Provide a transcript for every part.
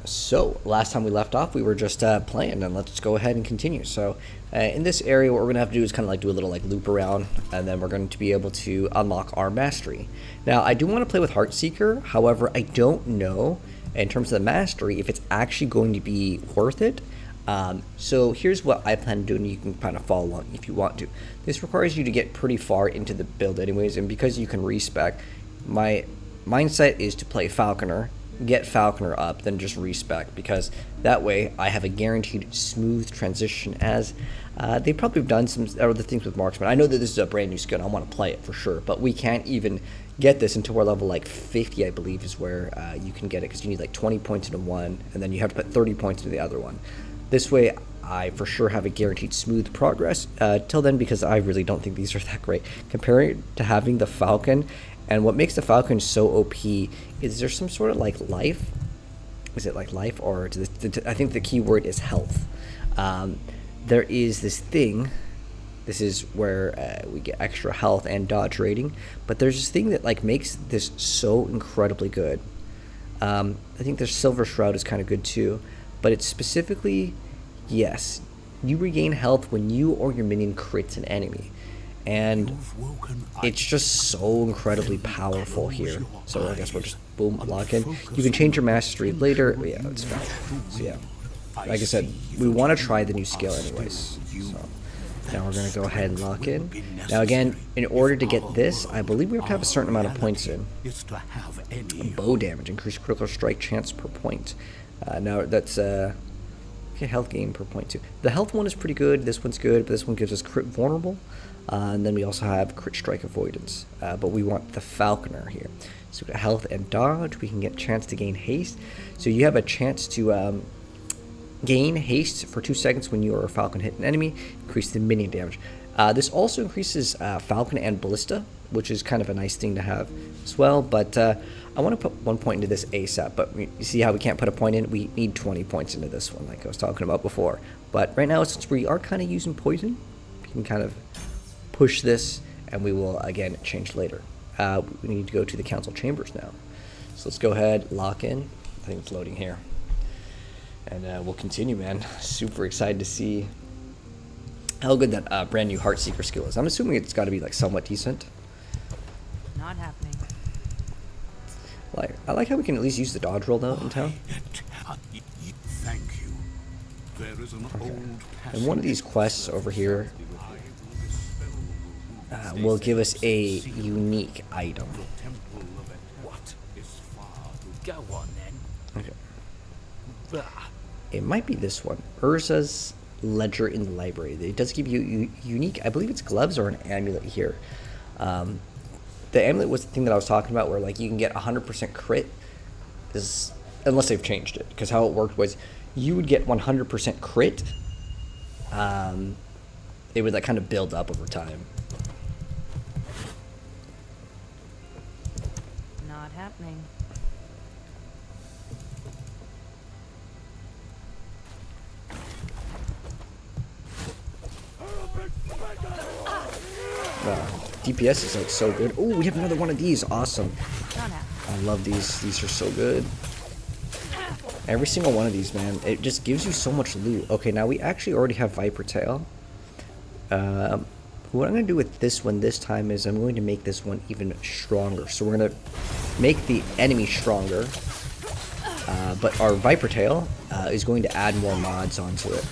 So last time we left off, we were just playing, and let's go ahead and continue. So in this area, what we're gonna have to do is kind of like do a little like loop around, and then we're going to be able to unlock our mastery. Now, I do want to play with Heartseeker. However, I don't know in terms of the mastery if it's actually going to be worth it. So here's what I plan to do, and you can kind of follow along if you want to. This requires you to get pretty far into the build anyways, and because you can respec, my mindset is to play Falconer, get Falconer up, then just respec, because that way I have a guaranteed smooth transition, as they probably have done some other things with Marksman. I know that this is a brand new skill, I want to play it for sure, but we can't even get this until we're level like 50, I believe, is where you can get it, because you need like 20 points into one, and then you have to put 30 points into the other one. This way, I for sure have a guaranteed smooth progress till then, because I really don't think these are that great. Comparing to having the Falcon, and what makes the Falcon so OP is there's some sort of like life. Is it like life, or I think the key word is health. There is this thing. This is where we get extra health and dodge rating, but there's this thing that like makes this so incredibly good. I think their Silver Shroud is kind of good too. But it's specifically, yes, you regain health when you or your minion crits an enemy. And it's just so incredibly powerful here. So I guess we'll just, boom, lock in. You can change your mastery later. Yeah, it's fine. So yeah, like I said, we want to try the new skill anyways. So now we're going to go ahead and lock in. Now again, in order to get this, I believe we have to have a certain amount of points in. Bow damage, increased critical strike chance per point. Now that's okay, health gain per point too. The health one is pretty good. This one's good, but this one gives us crit vulnerable, and then we also have crit strike avoidance. But we want the Falconer here. So we got health and dodge. We can get chance to gain haste. So you have a chance to gain haste for 2 seconds when you or a Falcon hit an enemy. Increase the minion damage. This also increases Falcon and Ballista, which is kind of a nice thing to have as well. But I want to put 1 point into this ASAP, but you see how we can't put a point in? We need 20 points into this one, like I was talking about before. But right now, since we are kind of using poison, we can kind of push this, and we will, again, change later. We need to go to the council chambers now. So let's go ahead, lock in. I think it's loading here. And we'll continue, man. Super excited to see how good that brand new Heartseeker skill is. I'm assuming it's got to be like somewhat decent. Not happening. Like, I like how we can at least use the dodge roll though in town. Thank you. There is an old and one of these quests over here will give us a unique item. What is far to Go on then. Okay. It might be this one, Urza's Ledger in the Library. It does give you unique, I believe it's gloves or an amulet here. The amulet was the thing that I was talking about, where like you can get 100% crit, is unless they've changed it. Because how it worked was you would get 100% crit. It would like kind of build up over time. Not happening. DPS is like so good. Oh, we have another one of these. Awesome. I love these. These are so good. Every single one of these, man. It just gives you so much loot. Okay, now we actually already have Viper Tail. What I'm going to do with this one this time is I'm going to make this one even stronger. So we're going to make the enemy stronger. But our Viper Tail is going to add more mods onto it.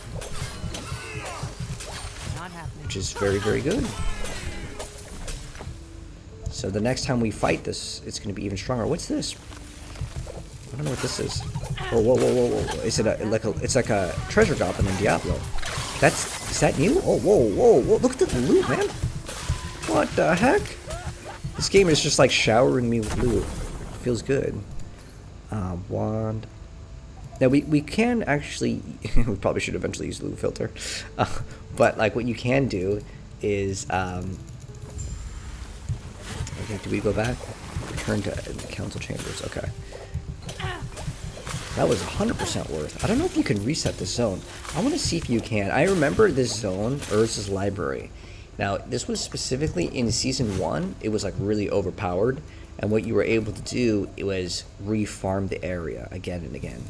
Which is very, very good. So the next time we fight this, it's going to be even stronger. What's this? I don't know what this is. Whoa, whoa, whoa, whoa, whoa! Is it it's like a treasure goblin in Diablo? Is that new? Oh, whoa, whoa, whoa! Look at the loot, man! What the heck? This game is just like showering me with loot. It feels good. Wand. Now we can actually. We probably should eventually use the loot filter, but like what you can do is. Okay, do we go back? Return to the council chambers. Okay. That was 100% worth. I don't know if you can reset the zone. I want to see if you can. I remember this zone, Urza's Library. Now, this was specifically in Season 1. It was like really overpowered. And what you were able to do, it was re-farm the area again and again.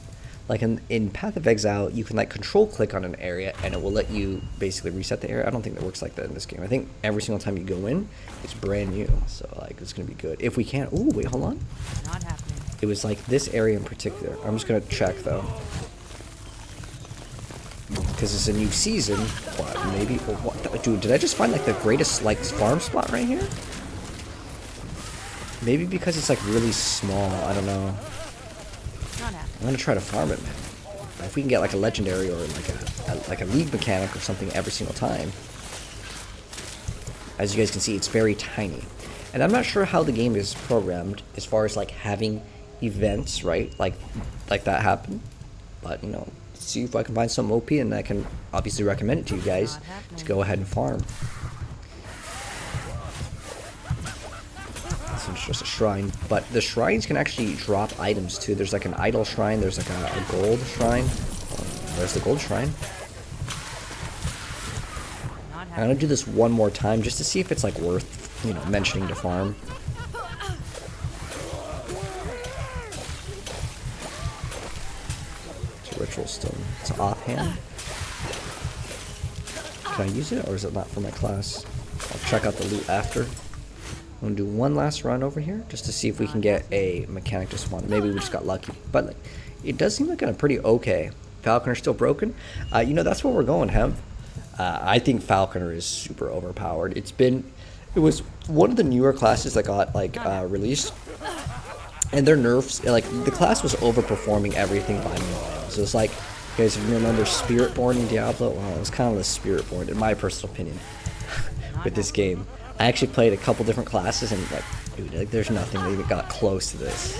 Like in Path of Exile, you can like control click on an area and it will let you basically reset the area. I don't think that works like that in this game. I think every single time you go in, it's brand new. So like it's gonna be good. If we can't, oh wait, hold on. Not happening. It was like this area in particular. I'm just gonna check though, because it's a new season. But maybe, what, dude? Did I just find like the greatest like farm spot right here? Maybe because it's like really small. I don't know. Not happening. I'm gonna try to farm it, man. If we can get like a legendary or like a league mechanic or something every single time. As you guys can see, it's very tiny. And I'm not sure how the game is programmed as far as like having events, right? Like that happen. But you know, see if I can find some OP and I can obviously recommend it to you guys to go ahead and farm. So it's just a shrine, but the shrines can actually drop items too. There's like an idol shrine, there's like a gold shrine. There's the gold shrine. I'm gonna do this one more time just to see if it's like worth, you know, mentioning to farm. It's a ritual stone. It's offhand. Can I use it or is it not for my class? I'll check out the loot after. I'm gonna do one last run over here just to see if we can get a mechanic to spawn. Maybe we just got lucky, but like, it does seem like a pretty okay. Falconer still broken. You know, that's where we're going, Hem. I think Falconer is super overpowered. It was one of the newer classes that got like released, and their nerfs, like the class was overperforming everything by miles. So it's like, you guys remember Spiritborn in Diablo? Well, it was kind of the Spiritborn in my personal opinion with this game. I actually played a couple different classes and like, dude, like there's nothing that even got close to this.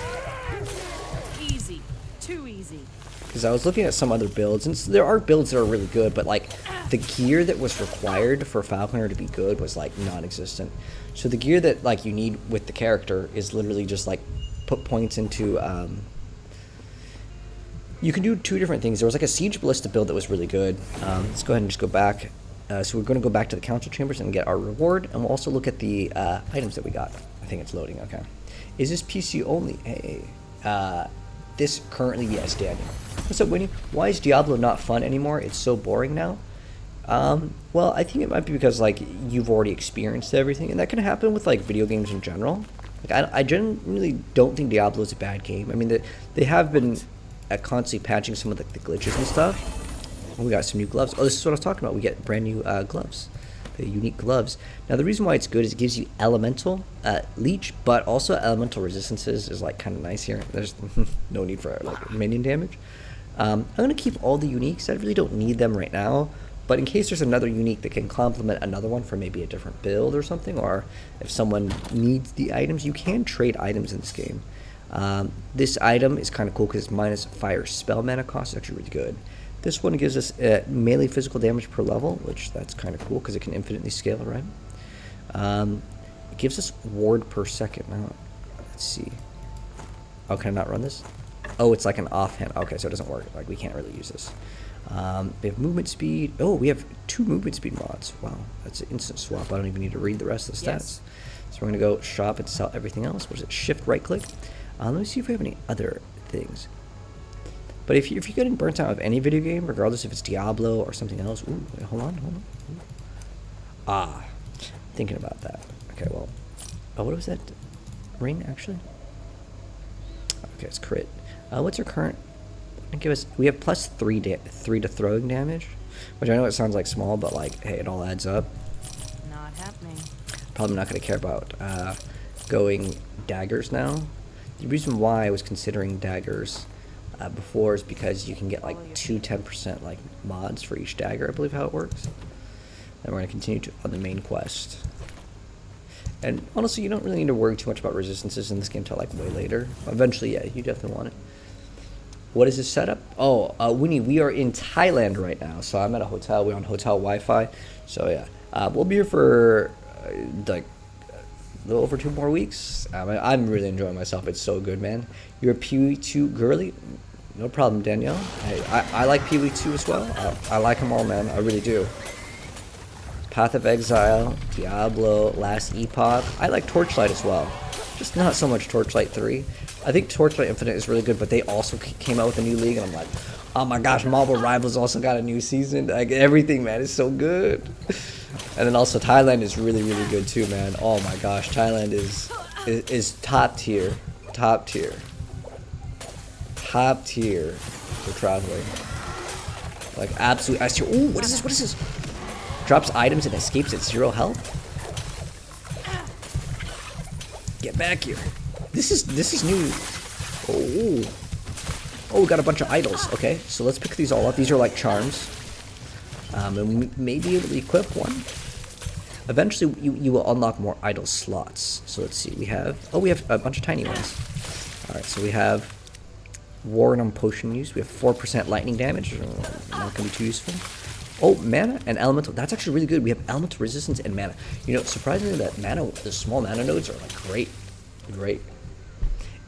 Easy. Too easy. Because I was looking at some other builds, and there are builds that are really good, but like the gear that was required for Falconer to be good was like non-existent. So the gear that like you need with the character is literally just like put points into. You can do two different things. There was like a siege ballista build that was really good. Let's go ahead and just go back. So we're going to go back to the council chambers and get our reward, and we'll also look at the items that we got. I think it's loading. Okay. Is this PC only? Hey. This currently, yes, Daniel. What's up, Winnie? Why is Diablo not fun anymore? It's so boring now. Well, I think it might be because like you've already experienced everything, and that can happen with like video games in general. Like I genuinely don't think Diablo is a bad game. I mean, they have been constantly patching some of the glitches and stuff. Oh, we got some new gloves. Oh, this is what I was talking about. We get brand new gloves, the unique gloves. Now, the reason why it's good is it gives you elemental leech, but also elemental resistances is like kind of nice here. There's no need for like minion damage. I'm gonna keep all the uniques. I really don't need them right now, but in case there's another unique that can complement another one for maybe a different build or something, or if someone needs the items, you can trade items in this game. This item is kind of cool because it's minus fire spell mana cost. It's actually really good. This one gives us melee physical damage per level, which that's kind of cool because it can infinitely scale, right? It gives us ward per second. Now, let's see. Oh, can I not run this? Oh, it's like an offhand. Okay, so it doesn't work. Like, we can't really use this. We have movement speed. Oh, we have 2 movement speed mods. Wow, that's an instant swap. I don't even need to read the rest of the stats. Yes. So we're going to go shop and sell everything else. What is it? Shift right click. Let me see if we have any other things. But if you're getting burnt out of any video game, regardless if it's Diablo or something else, ooh, wait, hold on. Ooh. Ah, thinking about that. Okay, well, oh, what was that ring actually? Okay, it's crit. What's our current? Give us. We have plus 3 to throwing damage, which I know it sounds like small, but like, hey, it all adds up. Not happening. Probably not going to care about going daggers now. The reason why I was considering daggers before is because you can get like 10% like mods for each dagger, I believe how it works. And we're going to continue on the main quest. And honestly, you don't really need to worry too much about resistances in this game until like way later. Eventually, yeah, you definitely want it. What is this setup? Oh, Winnie, we are in Thailand right now. So I'm at a hotel. We're on hotel Wi-Fi. So yeah, we'll be here for like a little over 2 more weeks. I'm really enjoying myself. It's so good, man. You're a PoE2 girly? No problem, Danielle. Hey, I like PoE2 as well. I like them all, man. I really do. Path of Exile, Diablo, Last Epoch. I like Torchlight as well. Just not so much Torchlight 3. I think Torchlight Infinite is really good, but they also came out with a new league, and I'm like, oh my gosh, Marvel Rivals also got a new season. Like everything, man, is so good. And then also Thailand is really, really good too, man. Oh my gosh, Thailand is top tier, top tier, top tier for traveling. Like absolute S tier. Ooh, what is this? What is this? Drops items and escapes at 0 health. Get back here. This is new. Oh, we got a bunch of idols. Okay, so let's pick these all up. These are like charms. And we may be able to equip one. Eventually, you will unlock more idol slots. So let's see. We have a bunch of tiny ones. All right, so we have Warren on potion use. We have 4% lightning damage. Not gonna be too useful. Oh, mana and elemental. That's actually really good. We have elemental resistance and mana. You know, surprisingly, that mana, the small mana nodes are like great. Great.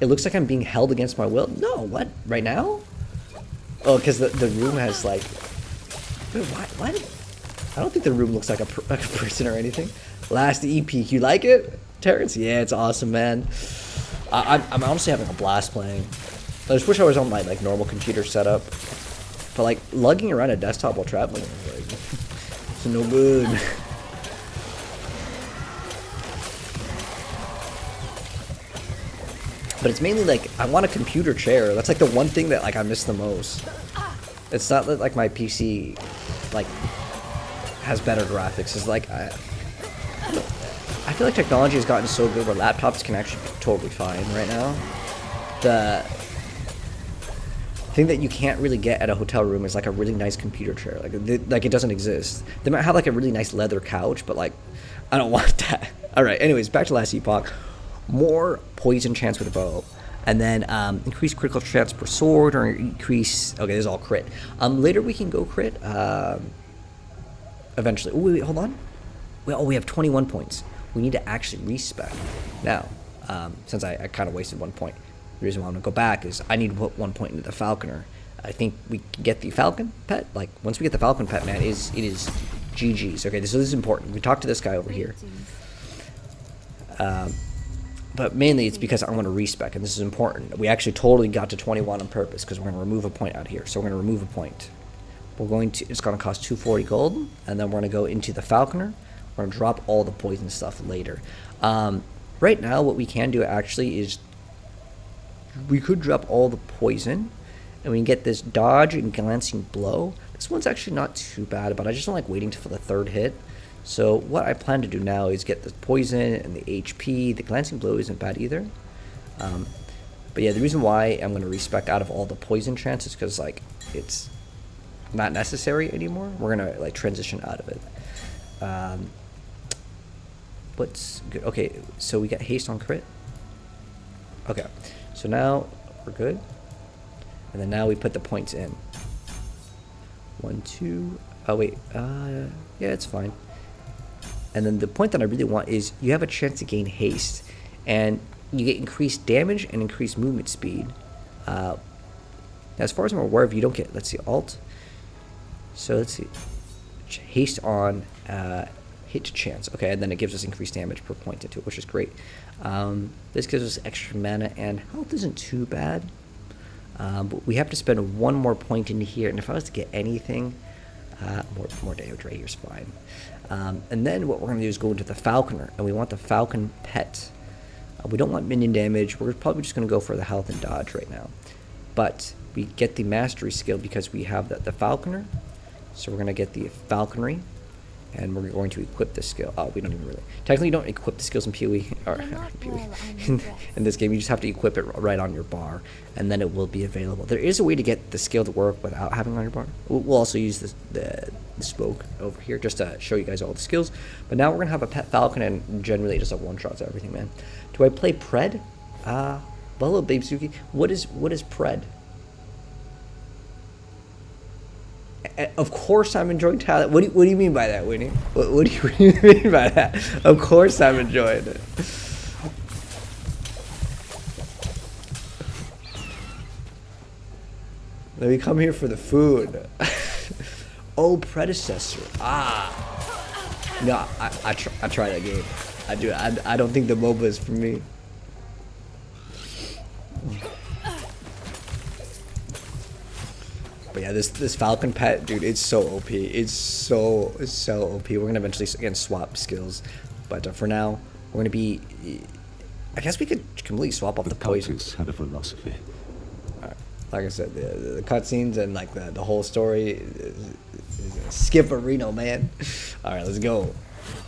It looks like I'm being held against my will. No, what? Right now? Oh, because the room has like... Wait, why did... I don't think the room looks like a person or anything. Last EP. You like it, Terrence? Yeah, it's awesome, man. I'm honestly having a blast playing. I just wish I was on my like normal computer setup. But like lugging around a desktop while traveling is like... it's no good. But it's mainly like I want a computer chair. That's like the one thing that like I miss the most. It's not that like my PC like has better graphics. It's like I feel like technology has gotten so good where laptops can actually be totally fine right now. The thing that you can't really get at a hotel room is like a really nice computer chair. Like it doesn't exist. They might have like a really nice leather couch, but like I don't want that. All right. Anyways, back to last epoch. More poison chance with a bow, and then increase critical chance per sword, or increase. Okay, this is all crit. Later we can go crit. Eventually. Oh wait, hold on. We have 21 points. We need to actually respec. Now, since I kind of wasted 1 point, the reason why I'm gonna go back is I need to put 1 point into the Falconer. I think we can get the Falcon pet. Like once we get the Falcon pet, man, it is GG's. Okay, this is important. We talked to this guy over here. But mainly it's because I want to respec, and this is important. We actually totally got to 21 on purpose because we're going to remove a point out here. So we're going to remove a point. It's going to cost 240 gold, and then we're going to go into the Falconer. We're going to drop all the poison stuff later. Right now, what we can do actually is we could drop all the poison, and we can get this dodge and glancing blow. This one's actually not too bad, but I just don't like waiting for the third hit. So what I plan to do now is get the poison and the HP. The glancing blow isn't bad either. But yeah, the reason why I'm going to respec out of all the poison chances is because like it's not necessary anymore. We're going to like transition out of it. What's good? Okay, so we got haste on crit. Okay, so now we're good. And then now we put the points in. 1, 2. Oh wait, yeah, it's fine. And then the point that I really want is you have a chance to gain haste, and you get increased damage and increased movement speed. As far as I'm aware of, you don't get, let's see, alt. So let's see, haste on hit chance. Okay, and then it gives us increased damage per point into it, which is great. This gives us extra mana, and health isn't too bad. But we have to spend 1 more point into here, and if I was to get anything, more damage right here is fine. And then what we're going to do is go into the Falconer, and we want the Falcon pet. We don't want minion damage. We're probably just going to go for the health and dodge right now. But we get the mastery skill because we have the Falconer. So we're going to get the falconry, and we're going to equip this skill. Oh, we don't even really. Technically, you don't equip the skills in PoE, or PoE. In this game, you just have to equip it right on your bar, and then it will be available. There is a way to get the skill to work without having it on your bar. We'll also use the smoke over here just to show you guys all the skills. But now we're going to have a pet falcon, and generally it just like one-shots everything, man. Do I play Pred? Hello, Babe Suki. What is Pred? Of course I'm enjoying Thailand. What do you mean by that, Winnie? What do you mean by that? Of course I'm enjoying it. Let me come here for the food. Oh, predecessor. No, I try that game. I do. I don't think the MOBA is for me. But yeah, this Falcon pet, dude, it's so OP. It's so OP. We're gonna eventually again swap skills, but for now, we're gonna be. I guess we could completely swap off the poison. Cultists had a philosophy. Like I said, the cutscenes and like the whole story is skipperino, man. All right, let's go.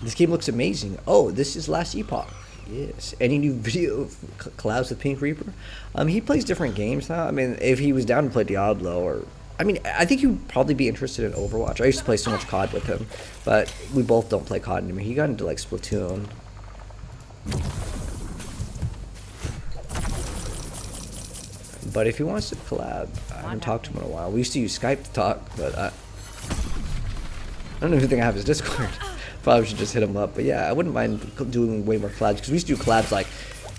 This game looks amazing. Oh, this is last Epoch. Yes. Any new video of collabs with Pink Reaper? He plays different games now. I mean, if he was down to play Diablo or... I mean, I think he would probably be interested in Overwatch. I used to play so much COD with him, but we both don't play COD anymore. He got into like Splatoon. But if he wants to collab, I haven't talked to him in a while. We used to use Skype to talk, but I don't even think I have his Discord. Probably should just hit him up. But yeah, I wouldn't mind doing way more collabs because we used to do collabs like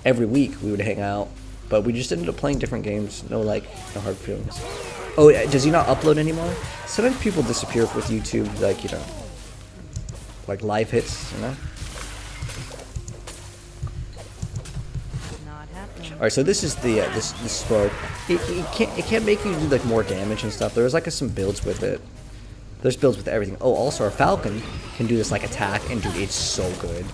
every week. We would hang out, but we just ended up playing different games. No hard feelings. Oh, does he not upload anymore? Sometimes people disappear with YouTube, like, you know, like live hits, you know? Not happening. Alright, so this is the this sword. It can't make you do like more damage and stuff. There's like some builds with it. There's builds with everything. Oh, also our Falcon can do this like attack, and dude, it's so good.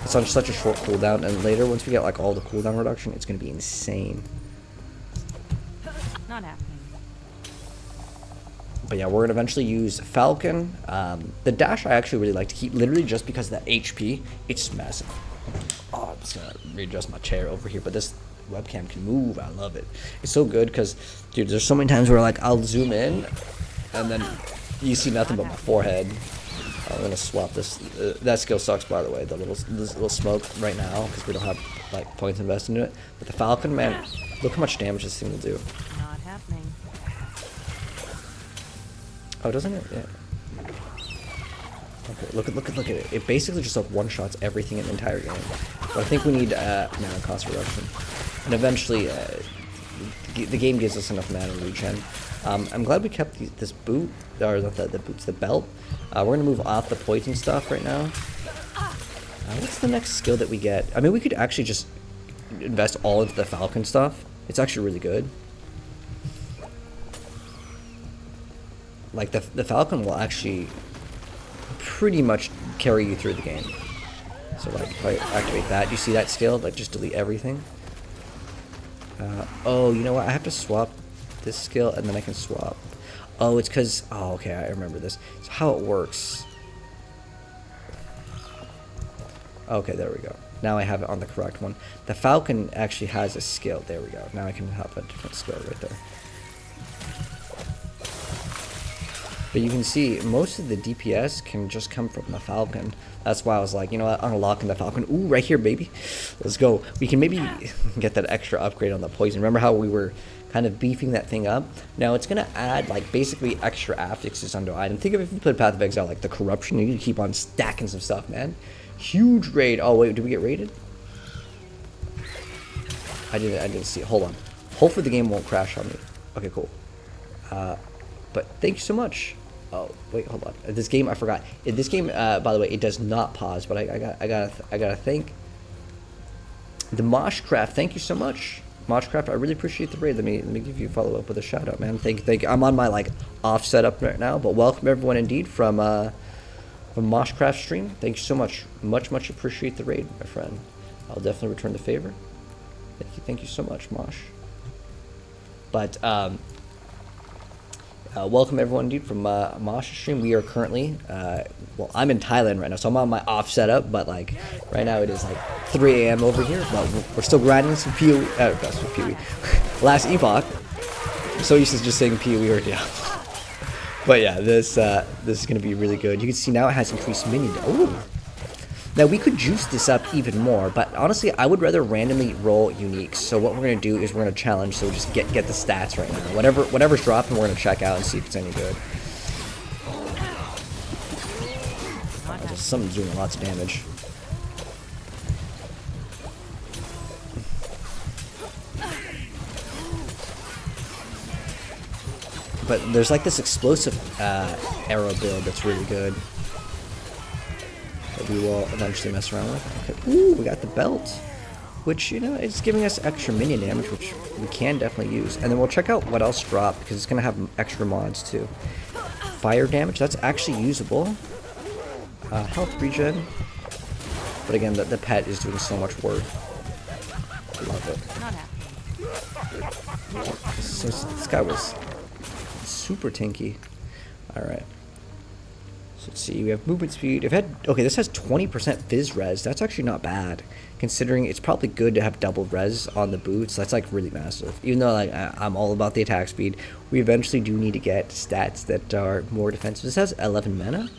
It's on such a short cooldown, and later once we get like all the cooldown reduction, it's gonna be insane. Not happening. But yeah, we're gonna eventually use Falcon. The dash I actually really like to keep, literally just because of that HP. It's massive. Oh, I'm just gonna readjust my chair over here, but this webcam can move. I love it. It's so good because, dude, there's so many times where like I'll zoom in, and then you see nothing but my forehead. I'm gonna swap this. That skill sucks, by the way. This little smoke right now because we don't have like points invested in it. But the Falcon, man, look how much damage this thing will do. Not happening. Oh, doesn't it? Yeah. Okay, look at it. It basically just like one-shots everything in the entire game. But I think we need mana cost reduction, and eventually the game gives us enough mana regen. I'm glad we kept this boot, or not the boots, the belt. We're gonna move off the poison stuff right now. What's the next skill that we get? I mean, we could actually just invest all into the Falcon stuff. It's actually really good. Like the Falcon will actually pretty much carry you through the game. So like if I activate that, do you see that skill? Like just delete everything. Oh, you know what? I have to swap this skill and then I can swap. Oh, it's because, oh, okay, I remember this. So how it works. Okay, there we go. Now I have it on the correct one. The Falcon actually has a skill. There we go. Now I can have a different skill right there. But you can see most of the DPS can just come from the Falcon. That's why I was like, you know what, unlocking the Falcon. Ooh, right here, baby. Let's go. We can maybe get that extra upgrade on the poison. Remember how we were kind of beefing that thing up? Now it's gonna add like basically extra affixes onto item. Think of if you played Path of Exile, like the corruption, you can keep on stacking some stuff, man. Huge raid. Oh wait, did we get raided? I didn't see it. Hold on. Hopefully the game won't crash on me. Okay, cool. But thank you so much. Oh wait, hold on. This game, I forgot. This game, by the way, it does not pause. But I gotta thank the Moshcraft. Thank you so much, Moshcraft. I really appreciate the raid. Let me give you a follow up with a shout out, man. Thank you. I'm on my like off setup right now, but welcome everyone indeed from Moshcraft stream. Thank you so much. Much appreciate the raid, my friend. I'll definitely return the favor. Thank you so much, Mosh. But welcome everyone indeed from Mosh stream. We are currently, well, I'm in Thailand right now, so I'm on my off setup, but like right now it is like 3 a.m. over here, but we're still grinding some PoE, last Epoch. I'm so used to just saying PoE or Diablo. But yeah, this is gonna be really good. You can see now it has increased minion. Ooh. Now we could juice this up even more, but honestly, I would rather randomly roll uniques. So what we're gonna do is we're gonna challenge. So just get the stats right now. Whatever's dropping, we're gonna check out and see if it's any good. Just something's doing lots of damage. But there's like this explosive arrow build that's really good. That we will eventually mess around with. Okay. Ooh, we got the belt. which, you know, is giving us extra minion damage, which we can definitely use. And then we'll check out what else dropped, because it's going to have extra mods too. Fire damage, that's actually usable. Health regen. But again, the pet is doing so much work. I love it. Not happening. So this guy was super tanky. Alright. So let's see, we have movement speed. Okay, this has 20% Fizz res. That's actually not bad, considering it's probably good to have double res on the boots. That's like really massive. Even though like I'm all about the attack speed, we eventually do need to get stats that are more defensive. This has 11 mana,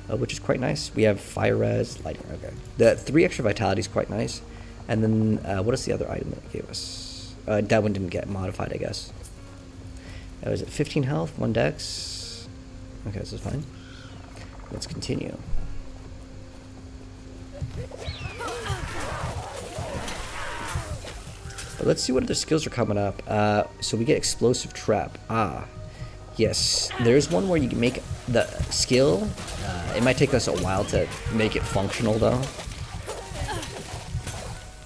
which is quite nice. We have fire res, light. Okay, the 3 extra vitality is quite nice. And then what is the other item that it gave us? That one didn't get modified, I guess. Was it 15 health, 1 dex? Okay, this is fine. Let's continue. But let's see what other skills are coming up. So we get explosive trap. Yes. There's one where you can make the skill. It might take us a while to make it functional though.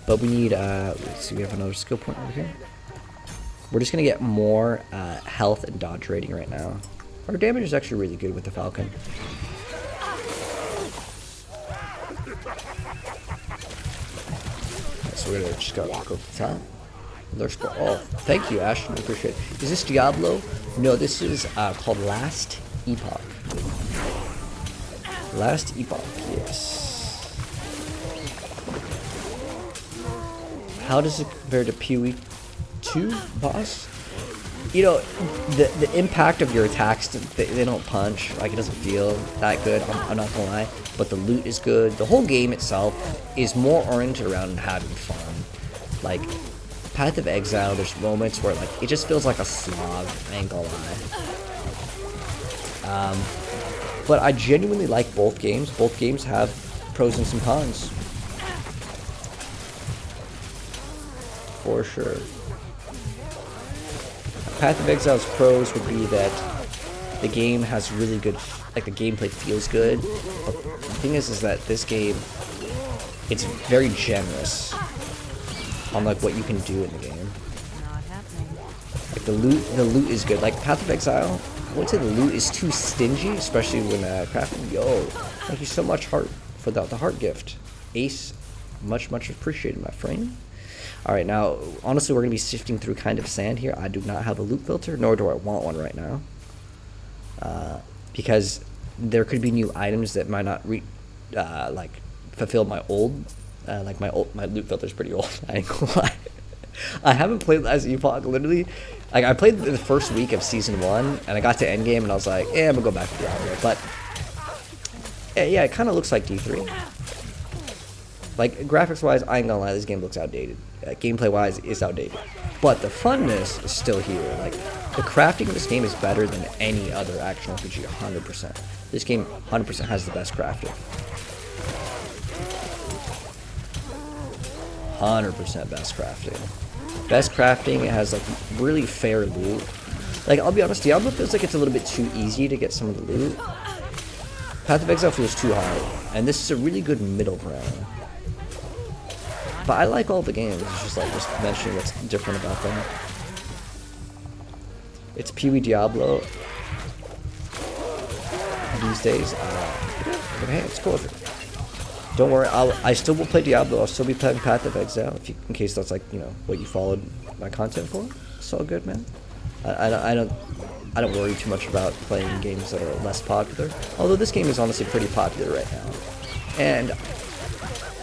But we need, let's see, we have another skill point over here. We're just going to get more health and dodge rating right now. Our damage is actually really good with the Falcon. So we're going to just go to the top. Let's go. Oh, thank you, Ashton. I appreciate it. Is this Diablo? No, this is called Last Epoch. Last Epoch, yes. How does it compare to PoE 2 boss? You know, the impact of your attacks, they don't punch. Like, it doesn't feel that good, I'm not gonna lie. But the loot is good. The whole game itself is more oriented around having fun. Like, Path of Exile, there's moments where, like, it just feels like a slog, I ain't gonna lie. But I genuinely like both games. Both games have pros and some cons. For sure. Path of Exile's pros would be that the game has really good, like the gameplay feels good. But the thing is that this game, it's very generous on like what you can do in the game. Not happening. Like the loot is good. Like Path of Exile, I would say the loot is too stingy, especially when crafting. Yo, thank you so much, Heart, for the heart gift. Ace, much appreciated, my friend. Alright, now, honestly, we're going to be sifting through kind of sand here. I do not have a loot filter, nor do I want one right now. Because there could be new items that might not, like, fulfill my old, my loot filter's pretty old, I ain't gonna lie. I haven't played Last Epoch, literally. Like, I played the first week of Season 1, and I got to endgame, and I was like, I'm gonna go back to Diablo. But, yeah, it kind of looks like D3. Like, graphics-wise, I ain't gonna lie, this game looks outdated. Gameplay-wise, it's outdated. But the funness is still here. Like, the crafting of this game is better than any other action RPG, 100%. This game, 100% has the best crafting. 100% best crafting. Best crafting, it has, like, really fair loot. Like, I'll be honest, Diablo feels like it's a little bit too easy to get some of the loot. Path of Exile feels too hard. And this is a really good middle ground. But I like all the games, it's just like just mentioning what's different about them. It's PoE Diablo these days. Okay, it's cool. Don't worry, I still will play Diablo. I'll still be playing Path of Exile in case that's like, you know, what you followed my content for. It's all good, man. I don't worry too much about playing games that are less popular. Although this game is honestly pretty popular right now. And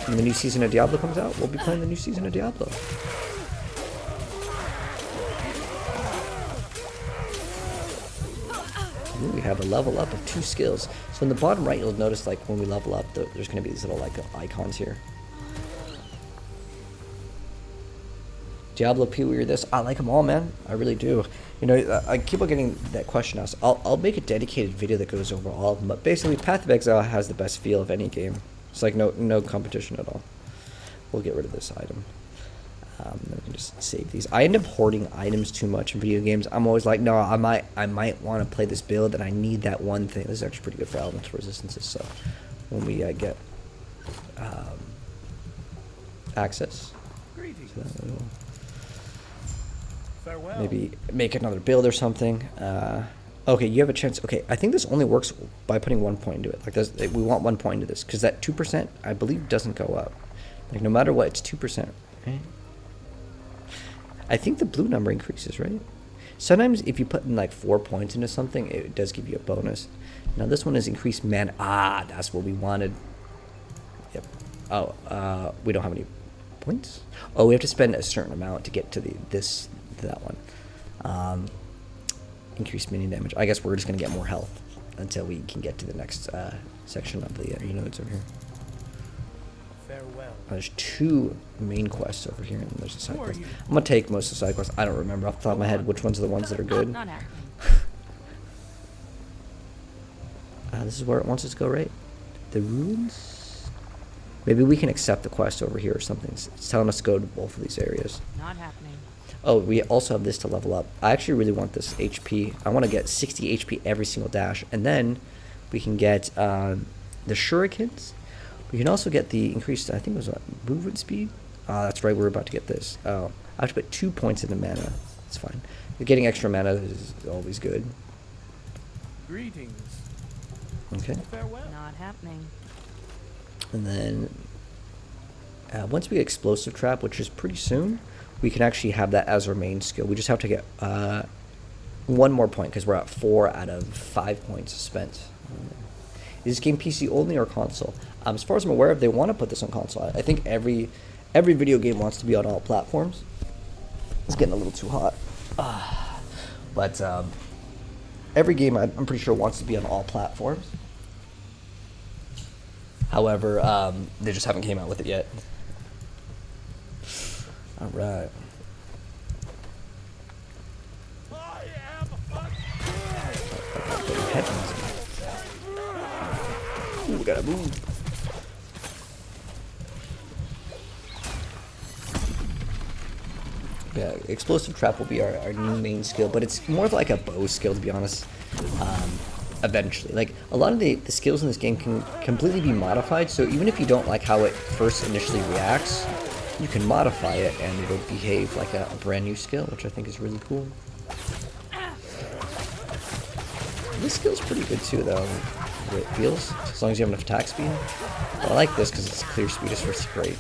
when the new season of Diablo comes out, we'll be playing the new season of Diablo. Ooh, we have a level up of 2 skills. So in the bottom right, you'll notice like when we level up, there's going to be these little like icons here. Diablo, PoE, or this. I like them all, man. I really do. You know, I keep on getting that question asked. I'll make a dedicated video that goes over all of them. But basically, Path of Exile has the best feel of any game. It's like no competition at all. We'll get rid of this item. Then we can just save these. I end up hoarding items too much in video games. I'm always like, no, I might want to play this build, and I need that one thing. This is actually pretty good for elemental resistances. So when we get access, Greetings. So that will Farewell. maybe make another build or something. Okay, you have a chance. Okay, I think this only works by putting 1 point into it. Like this, we want 1 point into this because that 2%, I believe, doesn't go up. Like no matter what, it's 2%. Right? I think the blue number increases, right? Sometimes if you put in like 4 points into something, it does give you a bonus. Now this one is increased mana. Ah, that's what we wanted. Yep. Oh, we don't have any points. Oh, we have to spend a certain amount to get to that one. Increased minion damage. I guess we're just gonna get more health until we can get to the next section of the nodes over here. Farewell. There's 2 main quests over here, and there's a side Who are quest. you? I'm gonna take most of the side quests. I don't remember off the top of my head which ones are the ones that are good. Not happening. This is where it wants us to go, right? The ruins? Maybe we can accept the quest over here or something. It's telling us to go to both of these areas. Not happening. Oh, we also have this to level up. I actually really want this HP. I want to get 60 HP every single dash. And then we can get the shurikens. We can also get the increased, I think it was movement speed. That's right, we're about to get this. Oh, I have to put 2 points into mana. That's fine. Getting extra mana is always good. Greetings. Okay. Farewell. Not happening. And then once we get explosive trap, which is pretty soon, we can actually have that as our main skill. We just have to get 1 more point because we're at 4 out of 5 points spent. Is this game PC only or console? As far as I'm aware, they want to put this on console. I think every video game wants to be on all platforms. It's getting a little too hot. But every game, I'm pretty sure, wants to be on all platforms. However, they just haven't came out with it yet. All right. I am Ooh, we gotta move. Yeah, explosive trap will be our new main skill, but it's more of like a bow skill, to be honest. Eventually, like a lot of the skills in this game can completely be modified, so even if you don't like how it first initially reacts, you can modify it and it'll behave like a brand new skill, which I think is really cool. This skill's pretty good too, though, the way it feels, as long as you have enough attack speed. But I like this because it's clear speed is first great.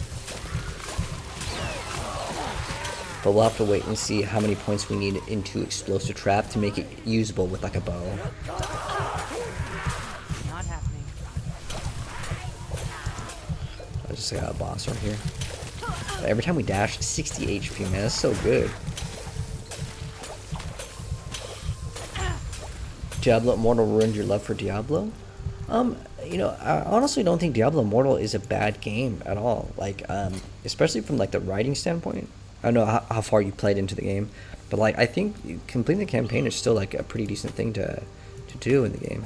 But we'll have to wait and see how many points we need into explosive trap to make it usable with like a bow. Not happening. I just got a boss right here. But every time we dash, 60 HP, man, that's so good. Diablo Immortal ruined your love for Diablo? You know, I honestly don't think Diablo Immortal is a bad game at all. Like, especially from like the writing standpoint. I don't know how far you played into the game, but like I think completing the campaign is still like a pretty decent thing to do in the game.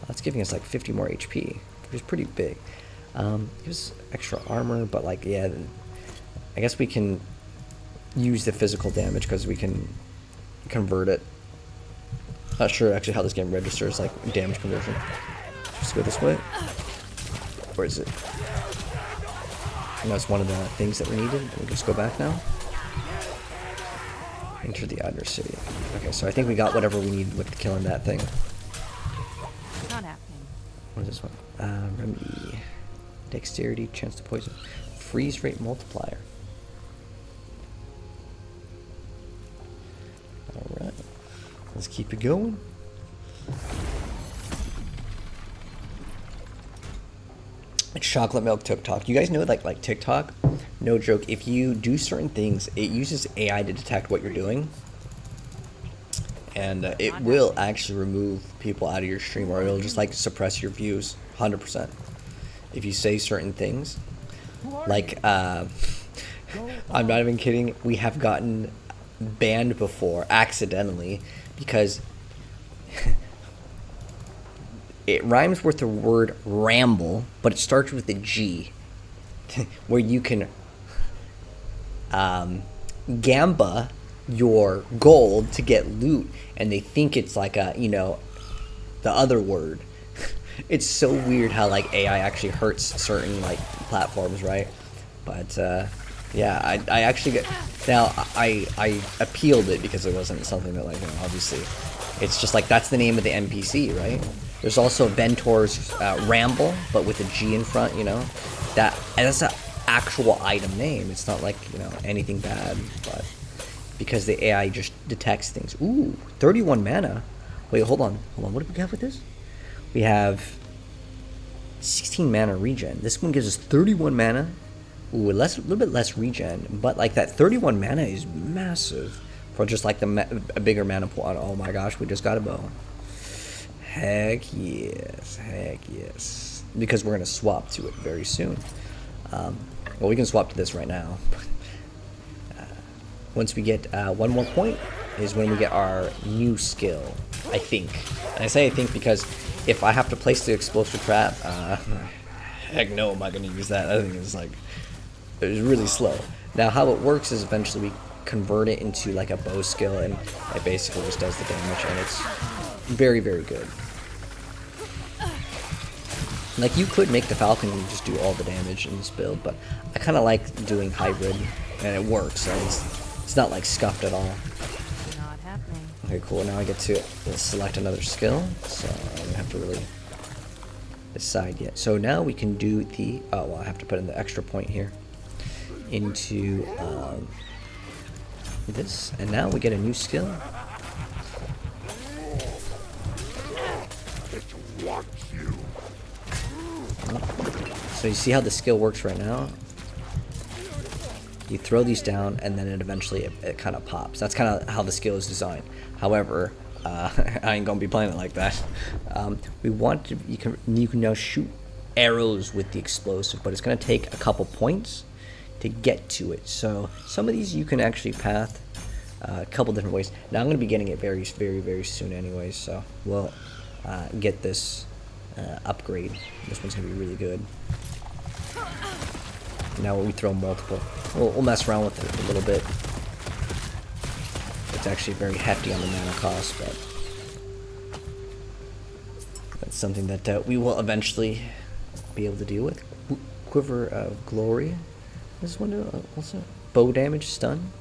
That's giving us like 50 more HP, which is pretty big. Gives extra armor, but like yeah, I guess we can use the physical damage because we can convert it. Not sure actually how this game registers like damage conversion. Just go this way. Where is it? And that's one of the things that we needed. We can just go back now. Enter the adversary. Okay, so I think we got whatever we needed with killing that thing. Not happening. What is this one? Remedy. Dexterity, chance to poison. Freeze rate multiplier. Alright. Let's keep it going. Chocolate milk TikTok. You guys know like TikTok? No joke. If you do certain things, it uses AI to detect what you're doing. And it will actually remove people out of your stream, or it'll just like suppress your views 100%. If you say certain things. Like, I'm not even kidding. We have gotten banned before, accidentally, because it rhymes with the word ramble, but it starts with a G, where you can gamba your gold to get loot, and they think it's like a, you know, the other word. It's so weird how like AI actually hurts certain like platforms, right? But Yeah, I actually get now. I appealed it because it wasn't something that like obviously, it's just like that's the name of the NPC, right? There's also Ventor's Ramble, but with a G in front. That's an actual item name. It's not like anything bad, but because the AI just detects things. Ooh, 31 mana. Wait, hold on. What do we have with this? We have 16 mana regen. This one gives us 31 mana. Ooh, a little bit less regen, but like that 31 mana is massive for just like a bigger mana pool. Oh my gosh, we just got a bow. Heck yes. Because we're gonna swap to it very soon. Well, we can swap to this right now. Once we get one more point is when we get our new skill, I think. And I say I think because if I have to place the explosive trap, heck no, am I gonna use that? I think it's really slow. Now how it works is eventually we convert it into like a bow skill, and it basically just does the damage, and it's very, very good. Like you could make the Falcon and just do all the damage in this build, but I kind of like doing hybrid, and it works. So it's not like scuffed at all. Not happening. Okay, cool. Now I get to select another skill, so I don't have to really decide yet. So now we can do the. Oh well, I have to put in the extra point here into this, and now we get a new skill. So you see how the skill works right now? You throw these down, and then it eventually it kind of pops. That's kind of how the skill is designed. However, I ain't gonna be playing it like that. You can now shoot arrows with the explosive, but it's gonna take a couple points to get to it. So some of these you can actually path a couple different ways. Now I'm gonna be getting it very, very, very soon, anyways. So we'll get this upgrade. This one's gonna be really good. Now we throw multiple. We'll mess around with it a little bit. It's actually very hefty on the mana cost, but that's something that we will eventually be able to deal with. Quiver of Glory. This one also bow damage, stun.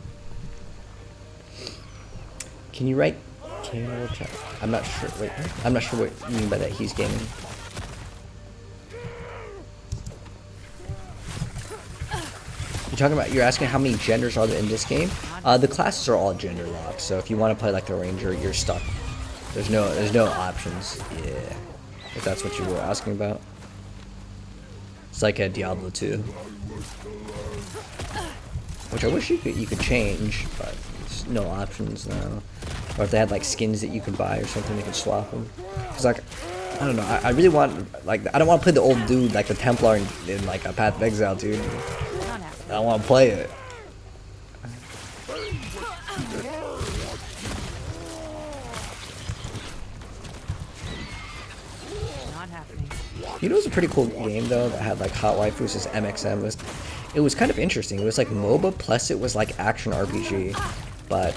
Can you write camera chat? I'm not sure. Wait, I'm not sure what you mean by that. He's gaming. You're asking how many genders are there in this game? The classes are all gender locked, so if you want to play like the ranger, you're stuck. There's no options. Yeah, if that's what you were asking about. It's like a Diablo 2, which I wish you could change, but there's no options now. Or if they had like skins that you could buy or something, they could swap them. Cause like, I don't know. I really want like I don't want to play the old dude like the Templar in like a Path of Exile, dude. I want to play it. Not happening. You know, it was a pretty cool game though that had like Hot Waifus as MXM. It was kind of interesting. It was like MOBA plus it was like action RPG, but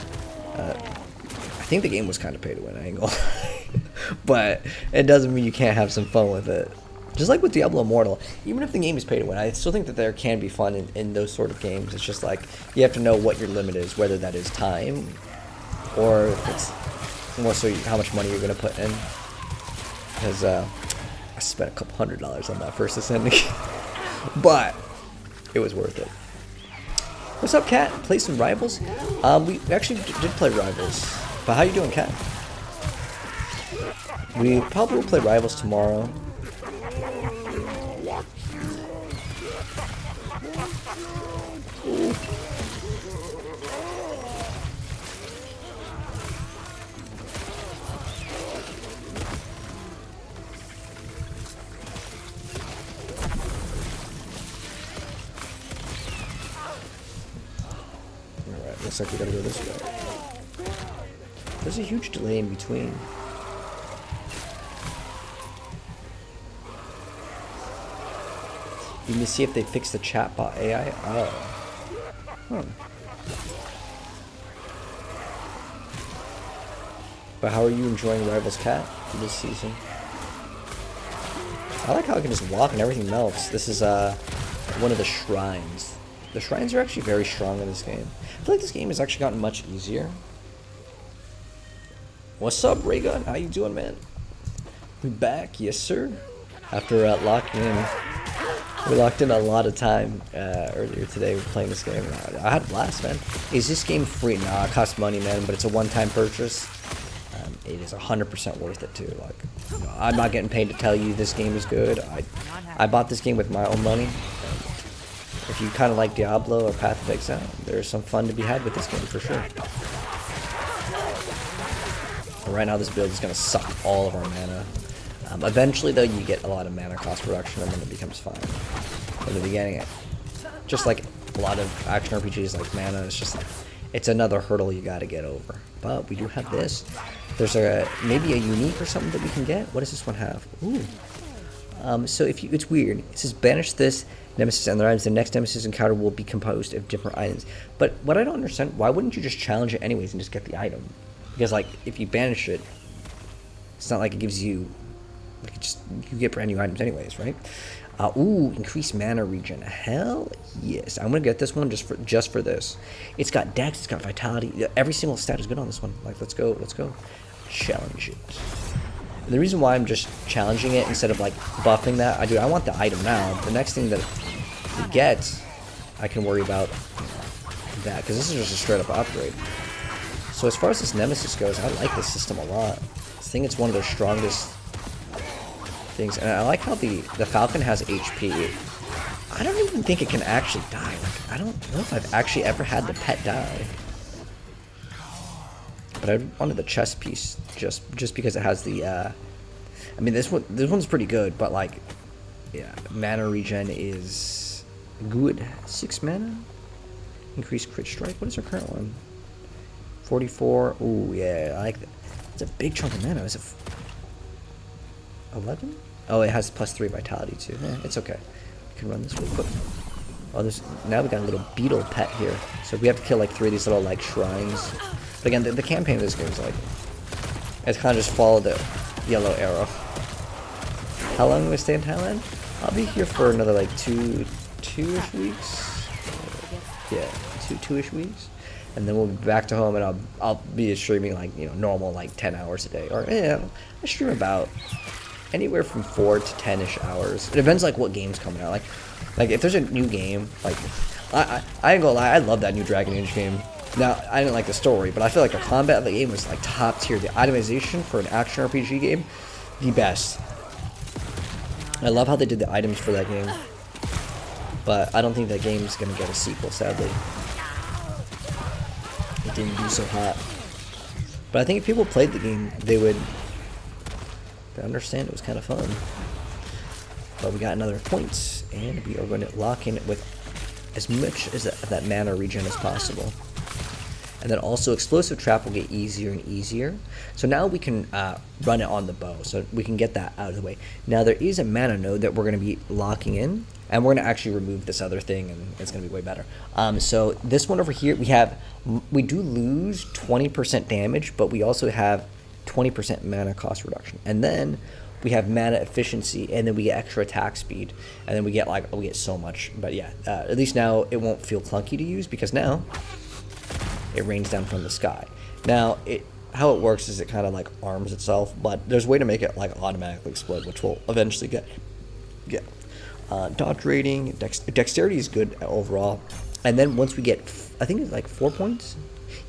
I think the game was kind of pay to win. I ain't gonna lie. But it doesn't mean you can't have some fun with it. Just like with Diablo Immortal, even if the game is pay to win, I still think that there can be fun in those sort of games. It's just like you have to know what your limit is, whether that is time or if it's more so how much money you're going to put in. Because I spent a couple $100 on that first Ascending, but it was worth it. What's up, Kat? Play some Rivals? We actually did play Rivals, but how you doing, Kat? We probably will play Rivals tomorrow. Alright, looks like we gotta go this way. There's a huge delay in between. You need to see if they fix the chatbot AI. Oh. But how are you enjoying Rivals Cat this season? I like how I can just walk and everything melts. This is one of the shrines The shrines are actually very strong in this game. I feel like this game has actually gotten much easier. What's up, Raygun? How you doing, man? We back, yes sir. After locking in, we locked in a lot of time earlier today. We're playing this game. I had a blast, man. Is this game free? Nah, it costs money, man, but it's a one-time purchase. It is 100% worth it too. Like, you know, I'm not getting paid to tell you this game is good. I bought this game with my own money. If you kind of like Diablo or Path of Exile, there's some fun to be had with this game for sure. But right now, this build is going to suck all of our mana. Eventually, though, you get a lot of mana cost reduction, and then it becomes fine. In the beginning, just like a lot of action RPGs, like mana, it's just like it's another hurdle you got to get over. But we do have this. There's maybe a unique or something that we can get. What does this one have? Ooh. So if you, it's weird. It says banish this nemesis and their items. The next nemesis encounter will be composed of different items. But what I don't understand, why wouldn't you just challenge it anyways and just get the item? Because like if you banish it, it's not like it gives you, like it just, you get brand new items anyways, right? Ooh, increased mana regen. Hell yes. I'm gonna get this one just for this. It's got dex, it's got vitality. Every single stat is good on this one. Like let's go. Challenge it. And the reason why I'm just challenging it instead of like buffing that, I want the item now. The next thing that we get, I can worry about that, because this is just a straight up upgrade. So as far as this nemesis goes, I like this system a lot. I think it's one of their strongest things, and I like how the Falcon has HP. I don't even think it can actually die. Like, I don't know if I've actually ever had the pet die. But I wanted the chest piece just because it has the I mean this one's pretty good, but like yeah, mana regen is good. 6 mana. Increased crit strike. What is our current one? 44. Ooh, yeah, I like that. It's a big chunk of mana. Is it 11? Oh, it has +3 vitality too. It's okay. We can run this real quick. Oh, now we got a little beetle pet here. So we have to kill like 3 of these little like shrines. But again, the campaign of this game is like, it's kind of just follow the yellow arrow. How long do we stay in Thailand? I'll be here for another like two-ish weeks. Yeah, two-ish weeks. And then we'll be back to home, and I'll be streaming like, you know, normal like 10 hours a day, or yeah, I stream about anywhere from 4 to 10ish hours. It depends like what game's coming out. Like if there's a new game, like I ain't gonna lie, I love that new Dragon Age game. Now I didn't like the story, but I feel like the combat of the game was like top tier. The itemization for an action RPG game, the best. I love how they did the items for that game, but I don't think that game's gonna get a sequel, sadly. It didn't do so hot. But I think if people played the game, they would understand it was kind of fun. But we got another points, and we are going to lock in with as much as that mana regen as possible. And then also explosive trap will get easier and easier. So now we can run it on the bow, so we can get that out of the way. Now there is a mana node that we're going to be locking in, and we're going to actually remove this other thing, and it's going to be way better. So this one over here, we do lose 20% damage, but we also have 20% mana cost reduction. And then we have mana efficiency, and then we get extra attack speed, and then we get so much. But yeah, at least now it won't feel clunky to use, because now it rains down from the sky. Now how it works is it kind of like arms itself, but there's a way to make it like automatically explode, which we'll eventually get. Dodge rating, dexterity is good overall, and then once we get, I think it's like 4 points.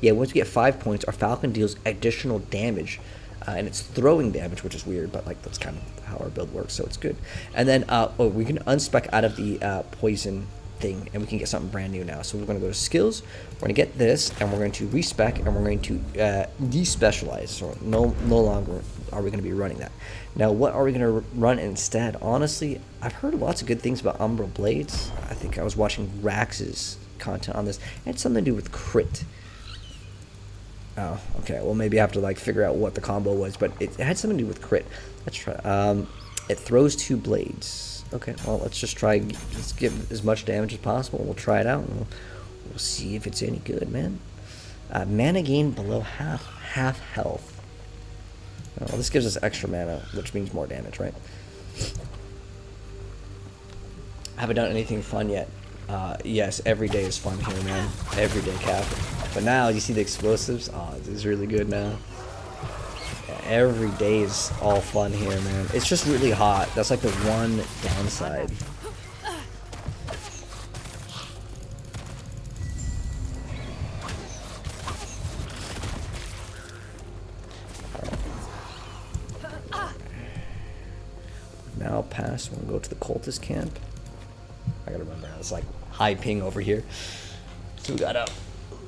Yeah, once we get 5 points, our Falcon deals additional damage, and it's throwing damage, which is weird, but like that's kind of how our build works, so it's good. And then we can unspec out of the poison thing, and we can get something brand new now. So we're going to go to skills, we're going to get this, and we're going to respec, and we're going to despecialize. So no longer are we going to be running that. Now what are we going to run instead? Honestly, I've heard lots of good things about Umbra Blades. I think I was watching Rax's content on this. It had something to do with crit. Oh, okay. Well, maybe I have to like figure out what the combo was, but it had something to do with crit. Let's try. It throws 2 blades. Okay, well, let's just try, just give as much damage as possible. We'll try it out, and we'll see if it's any good, man. Mana gain below half health. Well, this gives us extra mana, which means more damage, right? I haven't done anything fun yet. Yes, every day is fun here, man. Every day, Cap. But now, you see the explosives? Oh, this is really good now. Yeah, every day is all fun here, man. It's just really hot. That's like the one downside. Now pass. We'll go to the cultist camp. I gotta remember, it's like high ping over here, so we gotta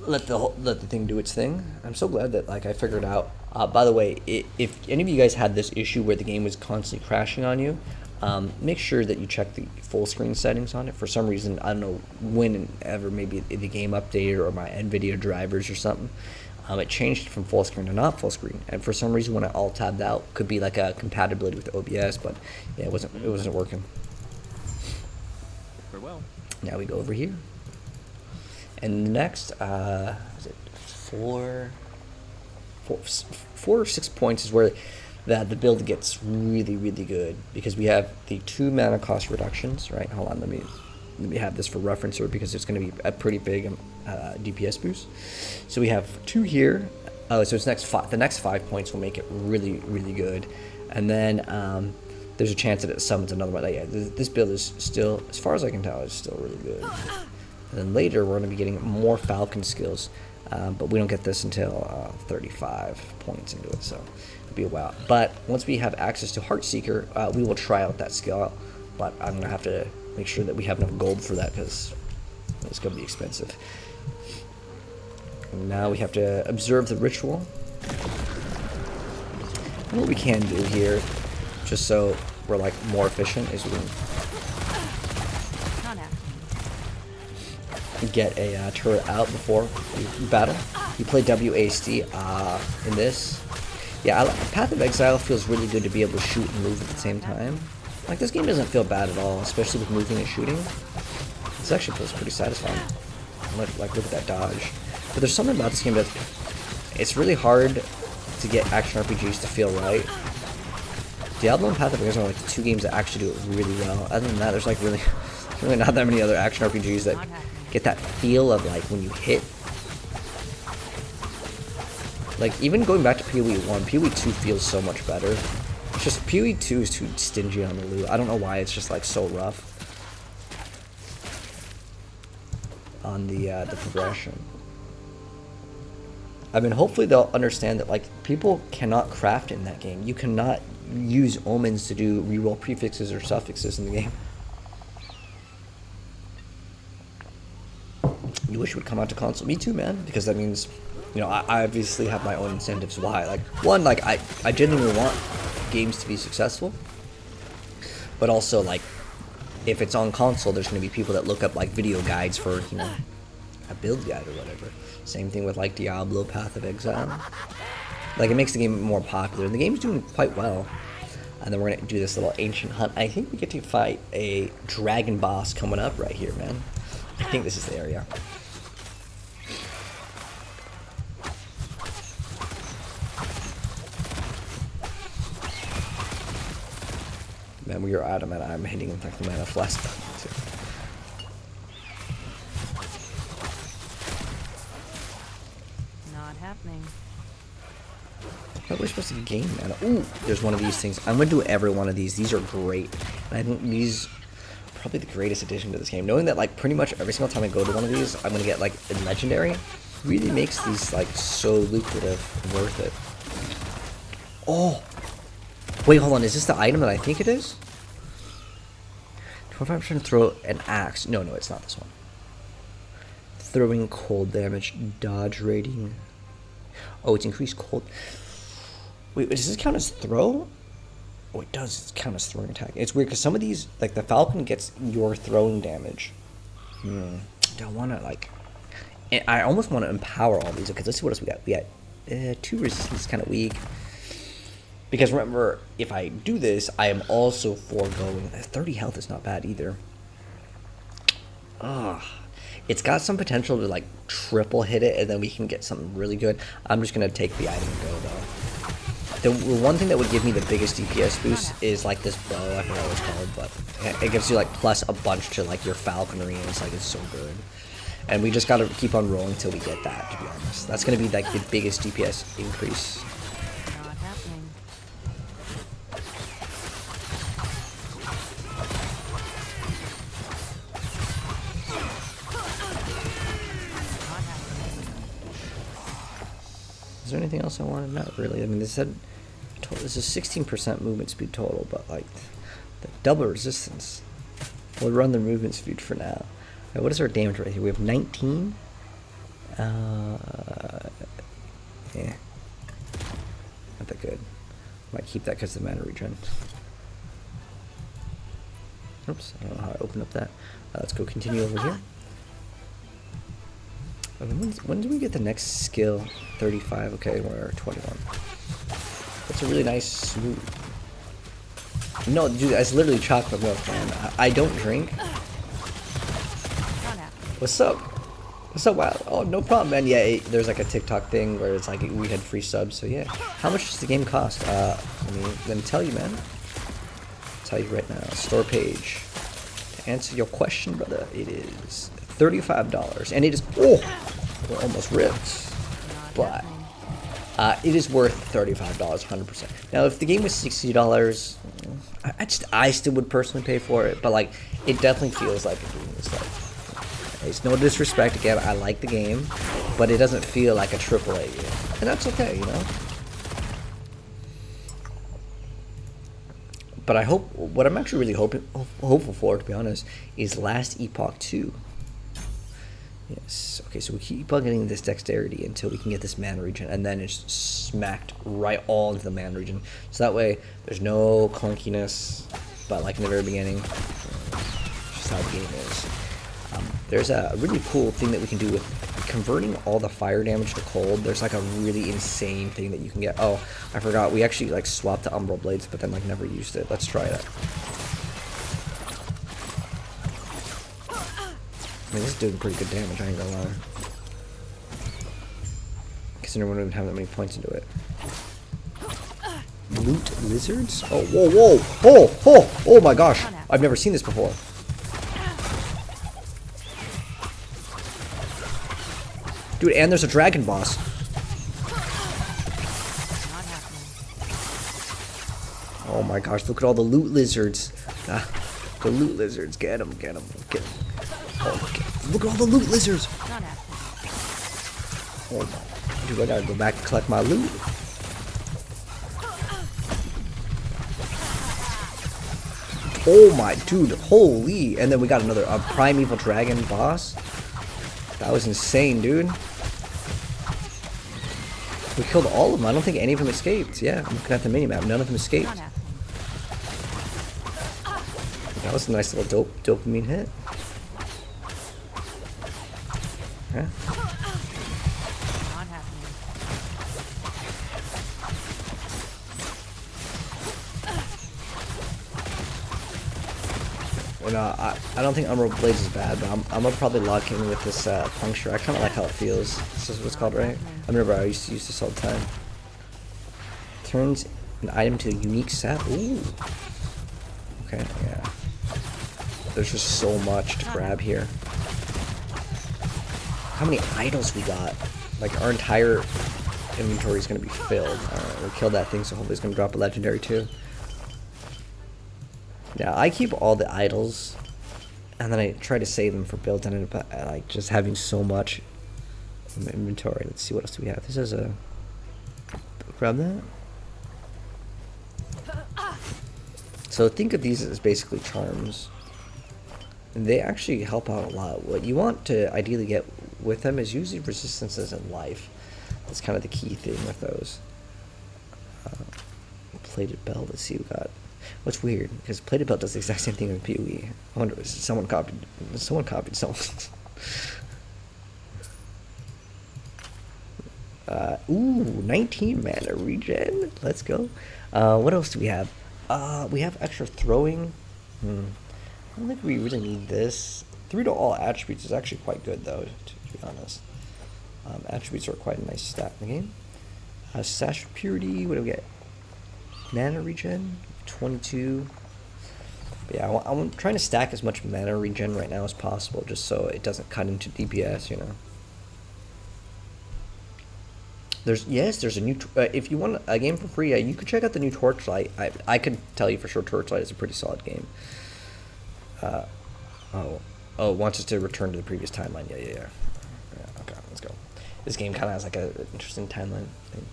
let the thing do its thing. I'm so glad that like I figured out. By the way, if any of you guys had this issue where the game was constantly crashing on you, make sure that you check the full screen settings on it. For some reason, I don't know whenever, maybe the game updated or my NVIDIA drivers or something. It changed from full screen to not full screen, and for some reason when I alt tabbed out, could be like a compatibility with OBS, but yeah, it wasn't working. Farewell. Now we go over here, and the next is it four or 6 points is where the build gets really good, because we have the 2 mana cost reductions. Right, hold on, let me have this for reference here, because it's going to be a pretty big DPS boost. So we have 2 here. So it's the next 5 points will make it really good, and then there's a chance that it summons another one. Yeah, this build is still, as far as I can tell, is still really good. And then later we're going to be getting more Falcon skills, but we don't get this until 35 points into it, so it'll be a while. But once we have access to Heartseeker, we will try out that skill, but I'm going to have to make sure that we have enough gold for that, because it's going to be expensive. And now we have to observe the ritual. And what we can do here, just so we're like more efficient, is we can get a turret out before we battle. You play WASD in this. Yeah, Path of Exile feels really good to be able to shoot and move at the same time. Like, this game doesn't feel bad at all, especially with moving and shooting. This actually feels pretty satisfying. Like, look at that dodge. But there's something about this game that it's really hard to get action RPGs to feel right. Diablo and Path of Exile are like the 2 games that actually do it really well. Other than that, there's like really not that many other action RPGs that get that feel of like when you hit. Like, even going back to PoE 1, PoE 2 feels so much better. It's just PoE 2 is too stingy on the loot. I don't know why it's just like so rough on the progression. I mean, hopefully they'll understand that like people cannot craft in that game. You cannot use omens to do reroll prefixes or suffixes in the game. You wish it would come out to console? Me too, man. Because that means, you know, I obviously have my own incentives why. Like, one, like I genuinely want games to be successful, but also like if it's on console, there's going to be people that look up like video guides for, you know, a build guide or whatever. Same thing with like Diablo, Path of Exile. Like, it makes the game more popular, and the game's doing quite well. And then we're gonna do this little ancient hunt. I think we get to fight a dragon boss coming up right here, man. I think this is the area. Man, we are out of mana. I'm hitting like the mana flash button too. Not happening. How are we supposed to gain mana? Ooh, there's one of these things. I'm gonna do every one of these. These are great. And I think these are probably the greatest addition to this game. Knowing that like pretty much every single time I go to one of these, I'm gonna get like a legendary, really makes these like so lucrative and worth it. Oh! Wait, hold on. Is this the item that I think it is? 25% to throw an axe. No, it's not this one. Throwing cold damage, dodge rating. Oh, it's increased cold. Wait, does this count as throw? Oh, it does count as throwing attack. It's weird because some of these, like the Falcon gets your throwing damage. Do I want to like... I almost want to empower all these. Okay, let's see what else we got. We got 2 resistance, kind of weak. Because remember, if I do this, I am also foregoing... 30 health is not bad either. It's got some potential to like triple hit it, and then we can get something really good. I'm just going to take the item and go, though. The one thing that would give me the biggest DPS boost is like this bow. I forgot what it's called, but it gives you like plus a bunch to like your falconery, and it's so good. And we just gotta keep on rolling till we get that. To be honest, that's gonna be like the biggest DPS increase. Not happening. Not happening. Is there anything else I wanted? Not really. I mean, they said this is 16% movement speed total, but like the double resistance. We'll run the movement speed for now. Right, what is our damage right here? We have 19. Yeah, not that good. Might keep that because of the mana regen. Oops, I don't know how I opened up that. Let's go continue over here. When do we get the next skill? 35. Okay, we're 21. That's a really nice smooth. No, dude, that's literally chocolate milk, man. I don't drink. Not happening. What's up? What's up, Wild? Oh, no problem, man. Yeah, there's like a TikTok thing where it's like we had free subs, so yeah. How much does the game cost? Let me tell you, man. I'll tell you right now. Store page. To answer your question, brother, it is $35, and it is we're almost ripped, Not but happening. it is worth $35, 100%. Now, if the game was $60, I still would personally pay for it, but like it definitely feels like a game is like. It's no disrespect, again, I like the game, but it doesn't feel like a AAA game. And that's okay, you know? But I hope, what I'm actually really hopeful for, to be honest, is Last Epoch 2. Yes, okay, so we keep on getting this dexterity until we can get this mana regen, and then it's smacked right all into the mana regen. So that way, there's no clunkiness, but like in the very beginning, just how the game is. There's a really cool thing that we can do with converting all the fire damage to cold. There's like a really insane thing that you can get. Oh, I forgot. We actually like swapped the umbral blades, but then like never used it. Let's try it. I mean, this is doing pretty good damage. I ain't gonna lie. Considering we don't even have that many points into it. Loot lizards? Oh, whoa, whoa, oh my gosh! I've never seen this before. Dude, and there's a dragon boss. Not happening. Oh my gosh, look at all the loot lizards. The loot lizards, get them, get them, get them. Oh, look at all the loot lizards. Not happening. Oh my, dude, I gotta go back and collect my loot. Oh my, dude, holy. And then we got another primeval dragon boss. That was insane, dude. We killed all of them. I don't think any of them escaped. Yeah, I'm looking at the minimap. None of them escaped. Not happening. That was a nice little dopamine hit. Yeah. Not happening. Well, no, I don't think Umbral Blades is bad, but I'm gonna probably lock in with this puncture. I kind of like how it feels. This is what it's called, right? I remember I used to use this all the time. Turns an item to a unique set. Ooh. Okay, yeah. There's just so much to grab here. How many idols we got? Like, our entire inventory is gonna be filled. Alright, we killed that thing, so hopefully it's gonna drop a legendary too. Yeah, I keep all the idols, and then I try to save them for builds, and I end up like just having so much in my inventory. Let's see, what else do we have? This is a... grab that. So think of these as basically charms. And they actually help out a lot. What you want to ideally get with them is usually resistances in life. That's kind of the key thing with those. Plated belt, let's see, we got... What's weird, because plated belt does the exact same thing in PoE. I wonder, someone copied someone. Ooh, 19 mana regen. Let's go. What else do we have? We have extra throwing. I don't think we really need this. 3 to all attributes is actually quite good, though, to be honest. Attributes are quite a nice stat in the game. Sash of Purity, what do we get? mana regen, 22. But yeah, I'm trying to stack as much mana regen right now as possible, just so it doesn't cut into DPS, you know. There's a new if you want a game for free, you could check out the new Torchlight. I could tell you for sure Torchlight is a pretty solid game. It wants us to return to the previous timeline. Yeah. Okay, let's go. This game kind of has like an interesting timeline thing.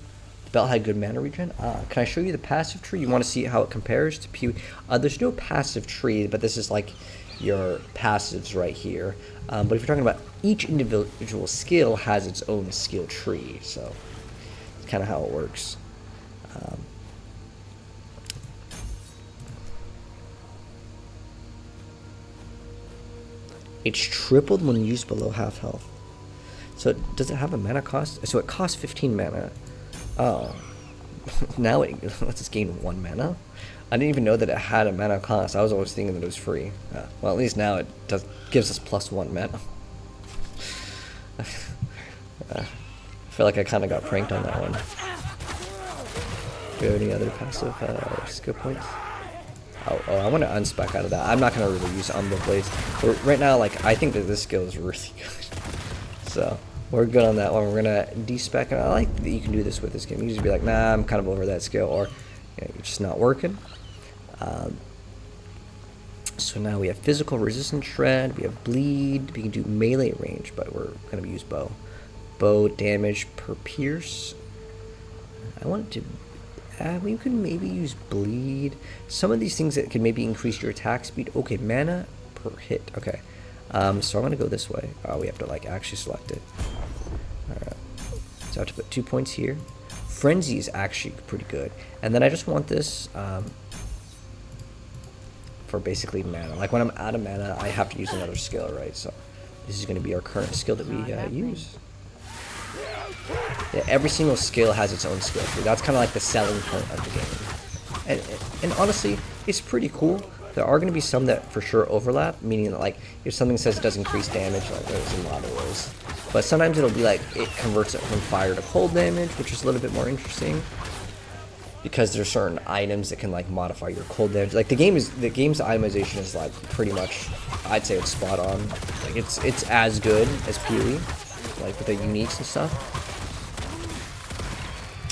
The belt had good mana regen. Can I show you the passive tree? You want to see how it compares to PvE? There's no passive tree, but this is like your passives right here. But if you're talking about each individual skill has its own skill tree, so it's kind of how it works. It's tripled when used below half health. So does it have a mana cost? So it costs 15 mana. Oh, now it lets us gain 1 mana. I didn't even know that it had a mana cost. I was always thinking that it was free. Well, at least now it gives us +1 mana. I feel like I kind of got pranked on that one. Do you have any other passive skill points? Oh, I want to unspec out of that. I'm not going to really use Umbral Blades. But right now, like, I think that this skill is really good. So, we're good on that one. We're going to despec. And I like that you can do this with this game. You can just be like, nah, I'm kind of over that skill. Or, you know, you're just not working. So now we have physical resistance shred. We have bleed. We can do melee range, but we're going to use bow. Bow damage per pierce. I want to... we can maybe use bleed. Some of these things that can maybe increase your attack speed. Okay, mana per hit. Okay, so I'm gonna go this way. We have to like actually select it. All right, so I have to put 2 points here. Frenzy is actually pretty good, and then I just want this for basically mana. Like when I'm out of mana, I have to use another skill, right? So this is gonna be our current skill that we use. Yeah, every single skill has its own skill tree. That's kind of like the selling point of the game. And honestly, it's pretty cool. There are going to be some that for sure overlap, meaning that like if something says it does increase damage, like there's a lot of those. But sometimes it'll be like it converts it from fire to cold damage, which is a little bit more interesting. Because there's certain items that can like modify your cold damage. Like the game's itemization is like pretty much, I'd say it's spot on. Like it's as good as PoE. Like with the uniques and stuff.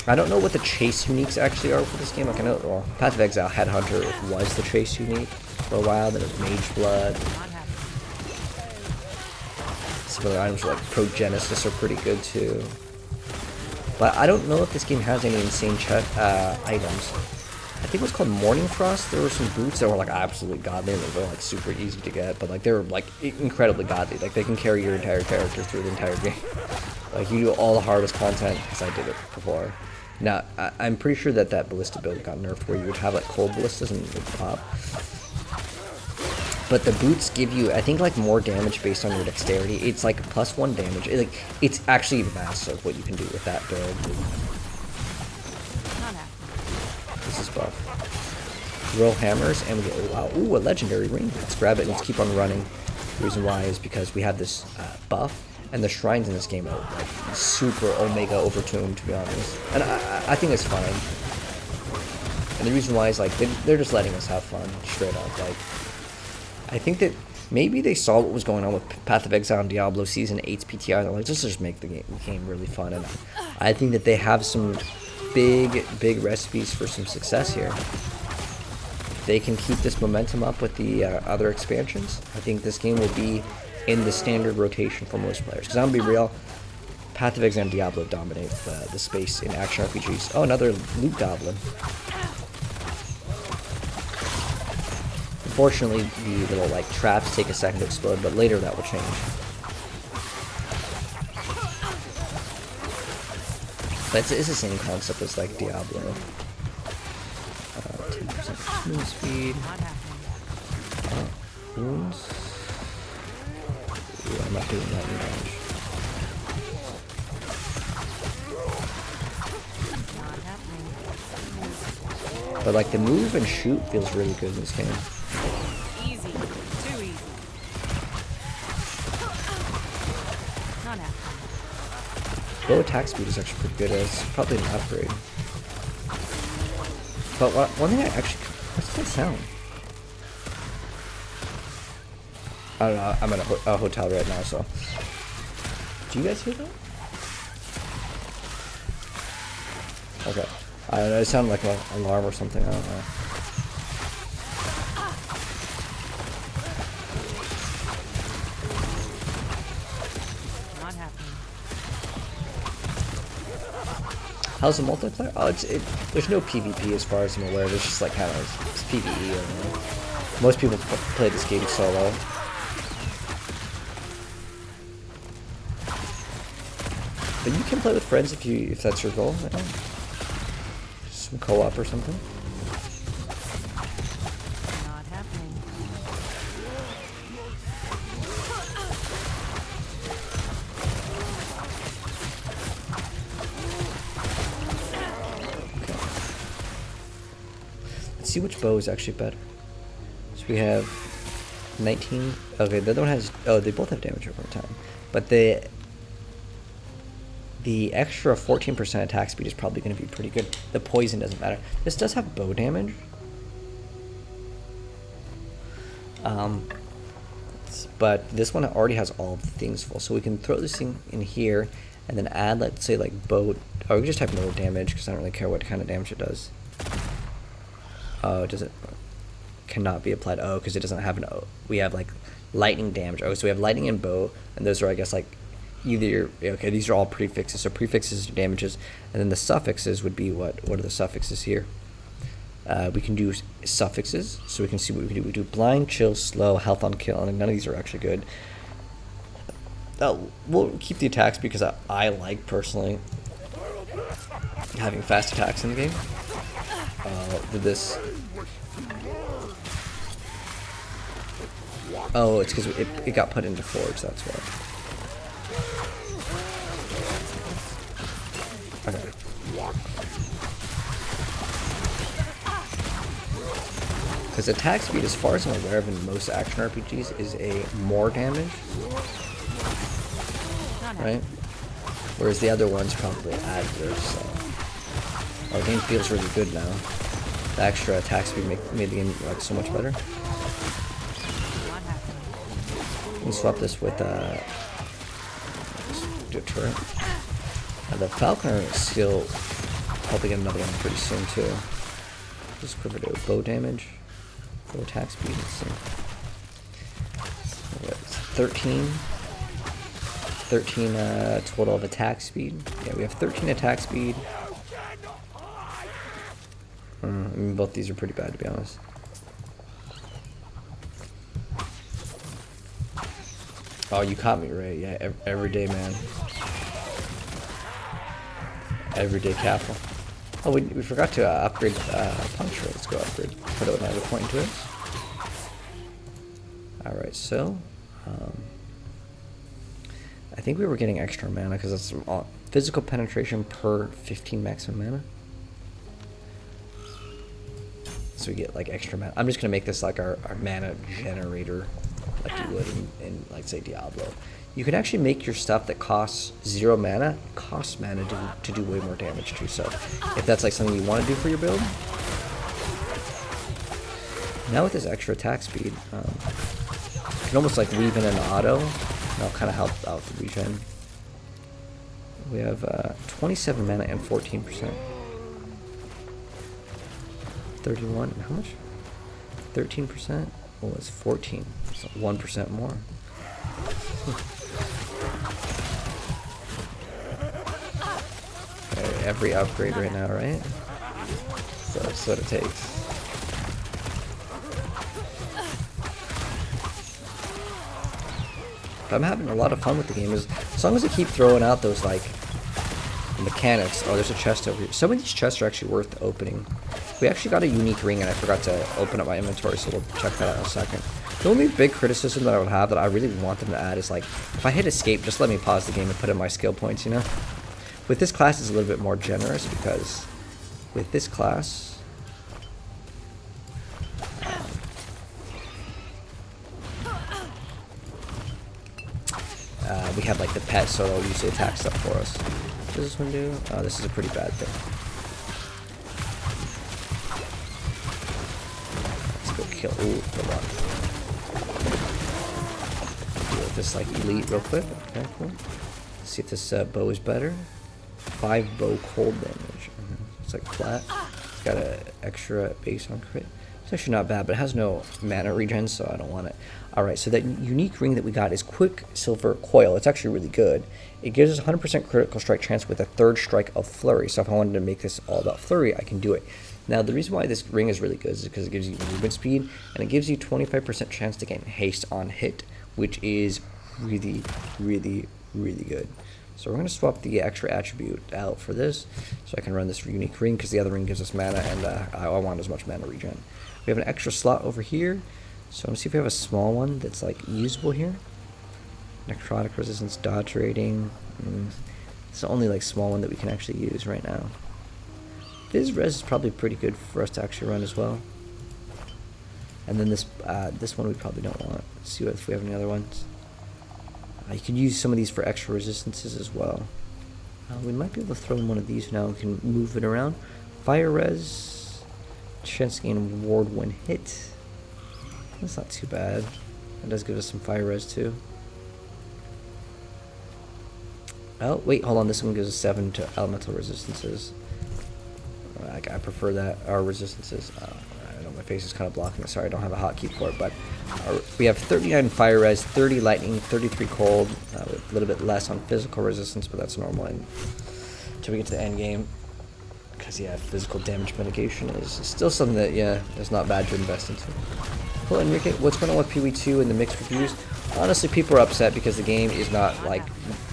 I don't know what the chase uniques actually are for this game. Like I know, well, Path of Exile Headhunter was the chase unique for a while. Then it was Mage Blood. Some other items like Progenesis are pretty good too. But I don't know if this game has any insane items. I think it was called Morning Frost. There were some boots that were like absolutely godly and they were like super easy to get, but like they were like incredibly godly. Like they can carry your entire character through the entire game. Like you do all the hardest content, because I did it before. Now I'm pretty sure that Ballista build got nerfed where you would have like cold ballistas and it would pop. But the boots give you, I think, like more damage based on your dexterity. It's like +1 damage. It's actually massive what you can do with that build. This is buff. Roll hammers and we get, oh wow, ooh, a legendary ring. Let's grab it and let's keep on running. The reason why is because we have this buff, and the shrines in this game are like super Omega overtuned, to be honest. And I think it's fine. And the reason why is like they're just letting us have fun, straight up. Like I think that maybe they saw what was going on with Path of Exile and Diablo Season 8's PTR. They're like, let's just make the game really fun. And I think that they have some big recipes for some success here. If they can keep this momentum up with the other expansions, I think this game will be in the standard rotation for most players. Because I'm gonna be real, Path of Exile and Diablo dominate the space in action RPGs. Oh, another loot goblin. Unfortunately, the little like traps take a second to explode, but later that will change. But it's the same concept as like Diablo. 10% smooth speed. Wounds. Ooh, I'm not doing that in range. But like the move and shoot feels really good in this game. Easy. Too easy. Not happening. Low attack speed is actually pretty good. It's probably an upgrade. But one thing I actually, what's that sound? I don't know. I'm at a hotel right now, so. Do you guys hear that? Okay. I don't know. It sounded like an alarm or something. I don't know. Not happening. How's the multiplayer? Oh, there's no PvP as far as I'm aware. There's just like kind of it's PvE. I don't know. Most people play this game solo. But you can play with friends if that's your goal. You know? Some co-op or something. Not happening. Let's see which bow is actually better. So we have 19. Okay, the other one has. Oh, they both have damage over time, but the extra 14% attack speed is probably going to be pretty good. The poison doesn't matter. This does have bow damage. But this one already has all of the things full. So we can throw this thing in here and then add, let's say, like bow. Oh, we can just type no damage because I don't really care what kind of damage it does. Oh, does it? Cannot be applied. Oh, because it doesn't have an O. We have like lightning damage. Oh, so we have lightning and bow. And those are, I guess, like either, okay, these are all prefixes. So prefixes are damages, and then the suffixes would be what are the suffixes here? We can do suffixes, so we can see what we can do. We do blind, chill, slow, health on kill, and none of these are actually good. We'll keep the attacks because I like personally having fast attacks in the game. Did this? Oh, it's because it got put into forge. That's why. Okay. Because attack speed, as far as I'm aware of in most action RPGs, is a more damage, right? Whereas the other ones probably add theirs. Our game feels really good now. The extra attack speed made the game like so much better. We can swap this with a turret. The Falconer is still probably get another one pretty soon too. Just quiver to bow damage, bow attack speed. Let's see. It's 13 total of attack speed. Yeah, we have 13 attack speed. I mean, both these are pretty bad, to be honest. Oh, you caught me, right? Yeah, every day, man. Everyday capital. Oh, we forgot to upgrade puncture. Let's go upgrade. Put out another point into it. Alright, so I think we were getting extra mana because that's physical penetration per 15 maximum mana. So we get like extra mana. I'm just gonna make this like our mana generator, like you would in like say Diablo. You can actually make your stuff that costs 0 mana cost mana to do way more damage too. So if that's like something you want to do for your build, now with this extra attack speed, you can almost like weave in an auto. That'll kind of help out the regen. We have 27 mana and 14%. 31. How much? 13%. Oh, it's 14. So 1% more. Okay, every upgrade right now, right? So that's what it takes. But I'm having a lot of fun with the game. As long as I keep throwing out those like mechanics. Oh, there's a chest over here. Some of these chests are actually worth opening. We actually got a unique ring and I forgot to open up my inventory, so we'll check that out in a second. The only big criticism that I would have that I really want them to add is like, if I hit escape, just let me pause the game and put in my skill points, you know? With this class, it's a little bit more generous because with this class, we have like the pet, so it'll usually attack stuff for us. What does this one do? Oh, this is a pretty bad thing. kill. Ooh, hold on. Deal with this like elite real quick. Okay, cool. Let's see if this bow is better. 5 bow cold damage. It's like flat. It's got an extra base on crit. It's actually not bad, but it has no mana regen, so I don't want it. Alright, so that unique ring that we got is Quicksilver Coil. It's actually really good. It gives us 100% critical strike chance with a 3rd strike of Flurry. So if I wanted to make this all about Flurry, I can do it. Now, the reason why this ring is really good is because it gives you movement speed, and it gives you 25% chance to get haste on hit, which is really, really, really good. So we're going to swap the extra attribute out for this, so I can run this unique ring, because the other ring gives us mana, and I want as much mana regen. We have an extra slot over here, so I'm going to see if we have a small one that's like usable here. Necrotic resistance, dodge rating. It's the only like small one that we can actually use right now. Viz res is probably pretty good for us to actually run as well. And then this one we probably don't want. Let's see if we have any other ones. You could use some of these for extra resistances as well. We might be able to throw in one of these now. We can move it around. Fire res, chance to gain ward when hit. That's not too bad. It does give us some fire res too. Oh wait, hold on. This one gives us 7 to elemental resistances. I prefer that. Our resistances. I know my face is kind of blocking it. Sorry, I don't have a hotkey for it. But we have 39 fire res, 30 lightning, 33 cold. A little bit less on physical resistance, but that's normal until we get to the end game. Because yeah, physical damage mitigation is still something that is not bad to invest into. Well, Enrique, what's going on with PoE2 and the mixed reviews? Honestly, people are upset because the game is not like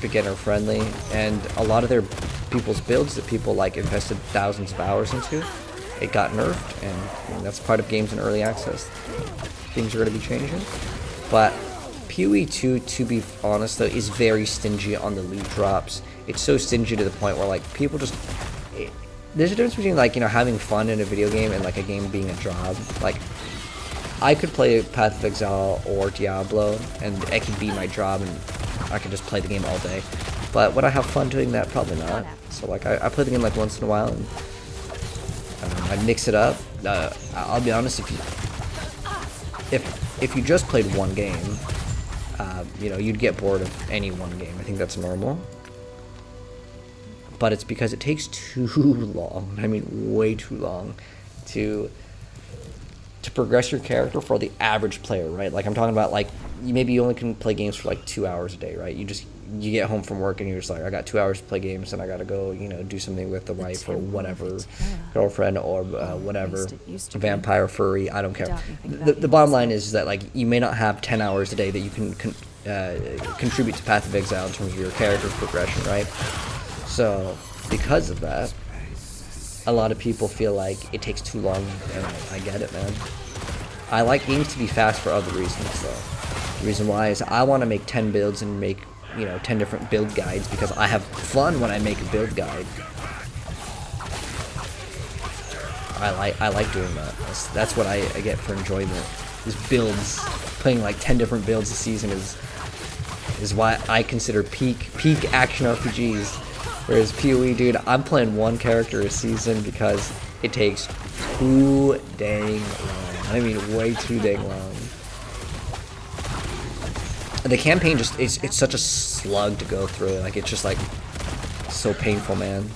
beginner friendly, and a lot of their people's builds that people like invested thousands of hours into, it got nerfed, and that's part of games in early access. Things are going to be changing, but PoE2, to be honest though, is very stingy on the loot drops. It's so stingy to the point where like people just there's a difference between like having fun in a video game and like a game being a job. Like, I could play Path of Exile or Diablo, and it could be my job, and I could just play the game all day. But would I have fun doing that? Probably not. So like, I play the game like once in a while, and I mix it up. I'll be honest, if you just played one game, you'd get bored of any one game. I think that's normal. But it's because it takes too long. I mean, way too long to progress your character for the average player, right? Like, I'm talking about, like, maybe you only can play games for like 2 hours a day, right? You get home from work and you're just like, I got 2 hours to play games, and I gotta go, do something with the wife or whatever, girlfriend or whatever, vampire, furry, I don't care. The bottom line is that, like, you may not have 10 hours a day that you can contribute to Path of Exile in terms of your character's progression, right? So, because of that, a lot of people feel like it takes too long, and I get it, man. I like games to be fast for other reasons, though. The reason why is I want to make 10 builds and make, 10 different build guides, because I have fun when I make a build guide. I like doing that. That's what I get for enjoyment. Is builds. Playing like 10 different builds a season is why I consider peak action RPGs. Whereas PoE, dude, I'm playing one character a season because it takes too dang long. I mean, way too dang long. The campaign just, it's such a slug to go through. Like, it's just like, so painful, man.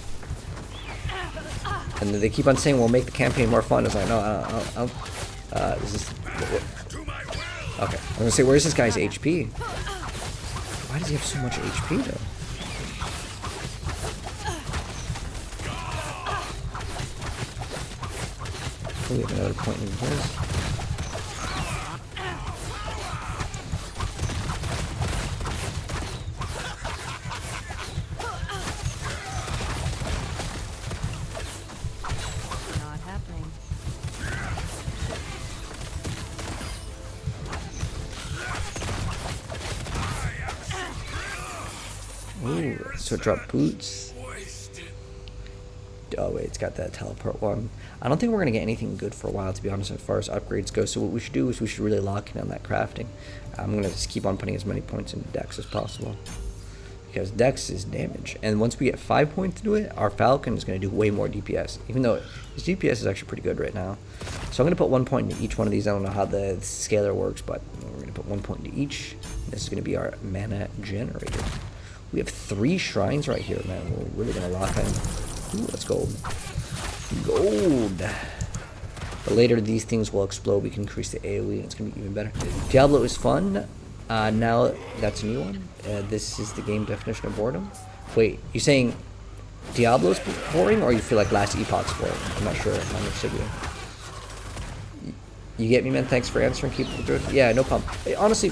And they keep on saying, well, make the campaign more fun. It's like, no, I don't. Is this, okay, I'm gonna say, where's this guy's HP? Why does he have so much HP, though? Oh, we have another point in this. Not happening. Ooh, so it dropped boots. Oh wait, it's got that teleport one. I don't think we're going to get anything good for a while, to be honest, as far as upgrades go. So what we should do is we should really lock in on that crafting. I'm going to just keep on putting as many points in decks as possible. because Dex is damage, and once we get 5 points into it, our Falcon is going to do way more DPS, even though his DPS is actually pretty good right now. So I'm going to put 1 point into each one of these. I don't know how the scalar works, but we're going to put 1 point into each. This is going to be our mana generator. We have 3 shrines right here, man. We're really going to lock in. Ooh, let's go. Gold. The later these things will explode, we can increase the AoE, and it's going to be even better. Diablo is fun. Now that's a new one. This is the game definition of boredom. Wait, you saying Diablo's boring, or you feel like last Epoch's boring? I'm not sure if I understood you. You get me, man? Thanks for answering. Keep it through. Yeah, no problem. Honestly,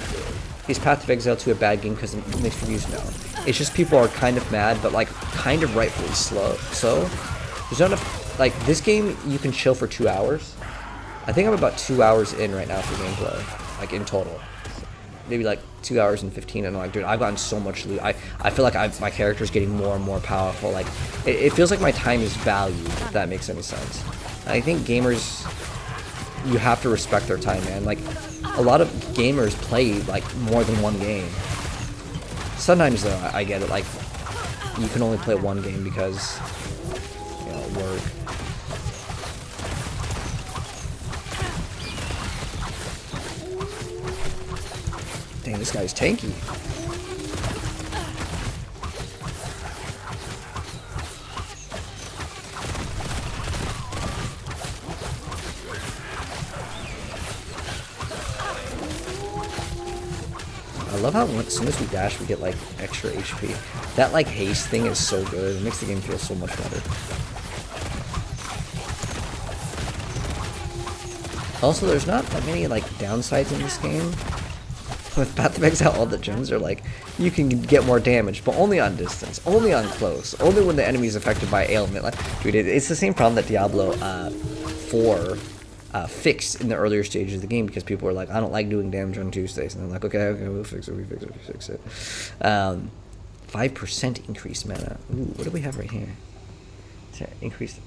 is Path of Exile 2 a bad game because it makes reviews? No. It's just people are kind of mad, but like kind of rightfully slow. So there's not enough. Like this game, you can chill for 2 hours. I think I'm about 2 hours in right now for gameplay, like in total. Maybe like 2 hours and 15, and I'm like, dude, I've gotten so much loot. I feel like my character's getting more and more powerful. Like, it feels like my time is valued, if that makes any sense. I think gamers, you have to respect their time, man. Like, a lot of gamers play like more than one game. Sometimes though, I get it. Like, you can only play one game because, you know, work. Dang, this guy's tanky. I love how as soon as we dash, we get like extra HP. That like haste thing is so good. It makes the game feel so much better. Also, there's not that many like downsides in this game. With Path of Exile, all the gems are like, you can get more damage, but only on distance, only on close, only when the enemy is affected by ailment. Like, dude, it's the same problem that Diablo 4 fixed in the earlier stages of the game, because people were like, I don't like doing damage on Tuesdays, and they're like, okay, we'll fix it. 5% increased mana. Ooh, what do we have right here? Increased.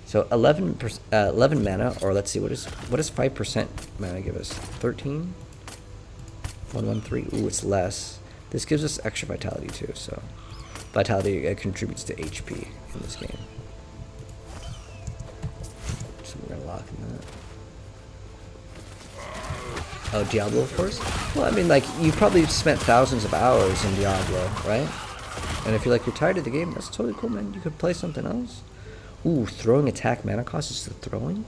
So 11 mana, or let's see, what does 5% mana give us? 13. 113. Ooh, it's less. This gives us extra vitality too, so vitality contributes to HP in this game. So we're gonna lock in that. Oh, Diablo, of course. Well, I mean, like, you probably spent thousands of hours in Diablo, right? And if you're like, you're tired of the game, that's totally cool, man. You could play something else. Ooh, throwing attack mana cost is the throwing.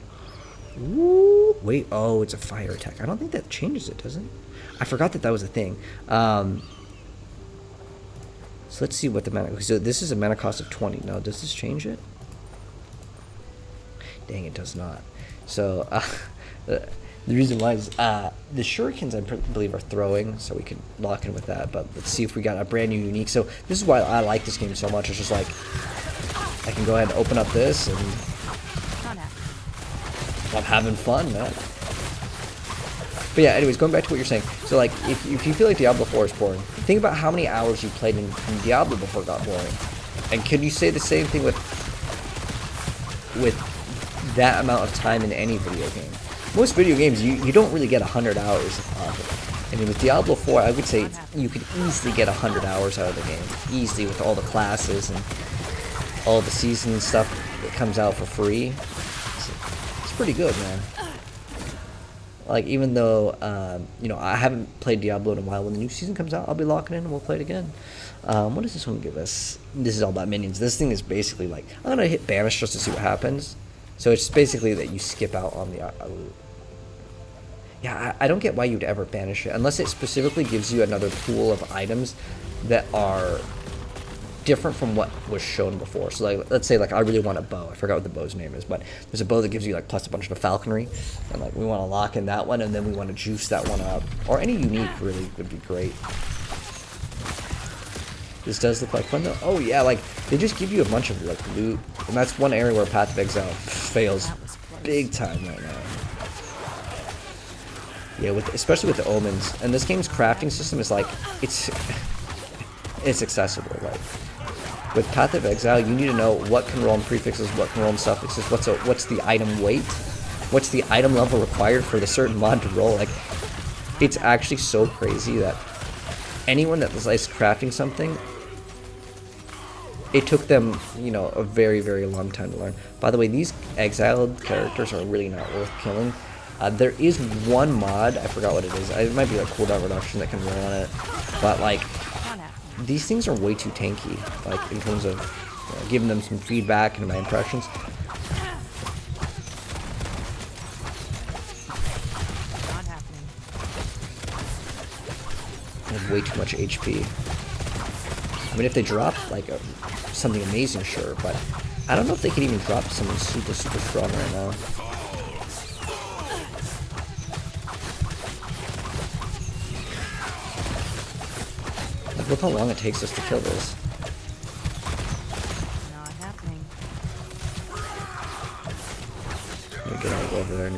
Ooh, wait. Oh, it's a fire attack. I don't think that changes it, does it? I forgot that was a thing. So let's see what the mana... So this is a mana cost of 20. Now, does this change it? Dang, it does not. So, the reason why is the shurikens, I believe, are throwing, so we can lock in with that. But let's see if we got a brand new unique. So this is why I like this game so much. It's just like, I can go ahead and open up this, and I'm having fun, man. But yeah, anyways, going back to what you're saying. So like, if you feel like Diablo 4 is boring, think about how many hours you played in Diablo before it got boring. And can you say the same thing with that amount of time in any video game? Most video games, you don't really get 100 hours off it. And with Diablo 4, I would say you could easily get 100 hours out of the game. Easily, with all the classes and all the season stuff that comes out for free. It's pretty good, man. Like, even though, you know, I haven't played Diablo in a while, when the new season comes out, I'll be locking in and we'll play it again. What does this one give us? This is all about minions. This thing is basically like, I'm going to hit banish just to see what happens. So it's basically that you skip out on the... yeah, I don't get why you'd ever banish it, unless it specifically gives you another pool of items that are different from what was shown before. So like, let's say like I really want a bow. I forgot what the bow's name is, but there's a bow that gives you like plus a bunch of falconry, and like we want to lock in that one, and then we want to juice that one up, or any unique really would be great. This does look like fun though. Oh yeah, like they just give you a bunch of like loot, and that's one area where Path of Exile fails big time right now. Yeah, especially with the omens, and this game's crafting system is like it's accessible. Like with Path of Exile, you need to know what can roll in prefixes, what can roll in suffixes, what's the item weight, what's the item level required for the certain mod to roll. Like, it's actually so crazy that anyone that likes crafting something it took them, you know, a very, very long time to learn. By the way, these exiled characters are really not worth killing. There is one mod, I forgot what it is. It might be like cooldown reduction that can run on it, but like these things are way too tanky. Like in terms of giving them some feedback and my impressions. Not happening. They have way too much HP. I mean, if they drop like something amazing, sure, but I don't know if they can even drop something super, super strong right now. Like, look how long it takes us to kill this. Not happening. Let me get out over there.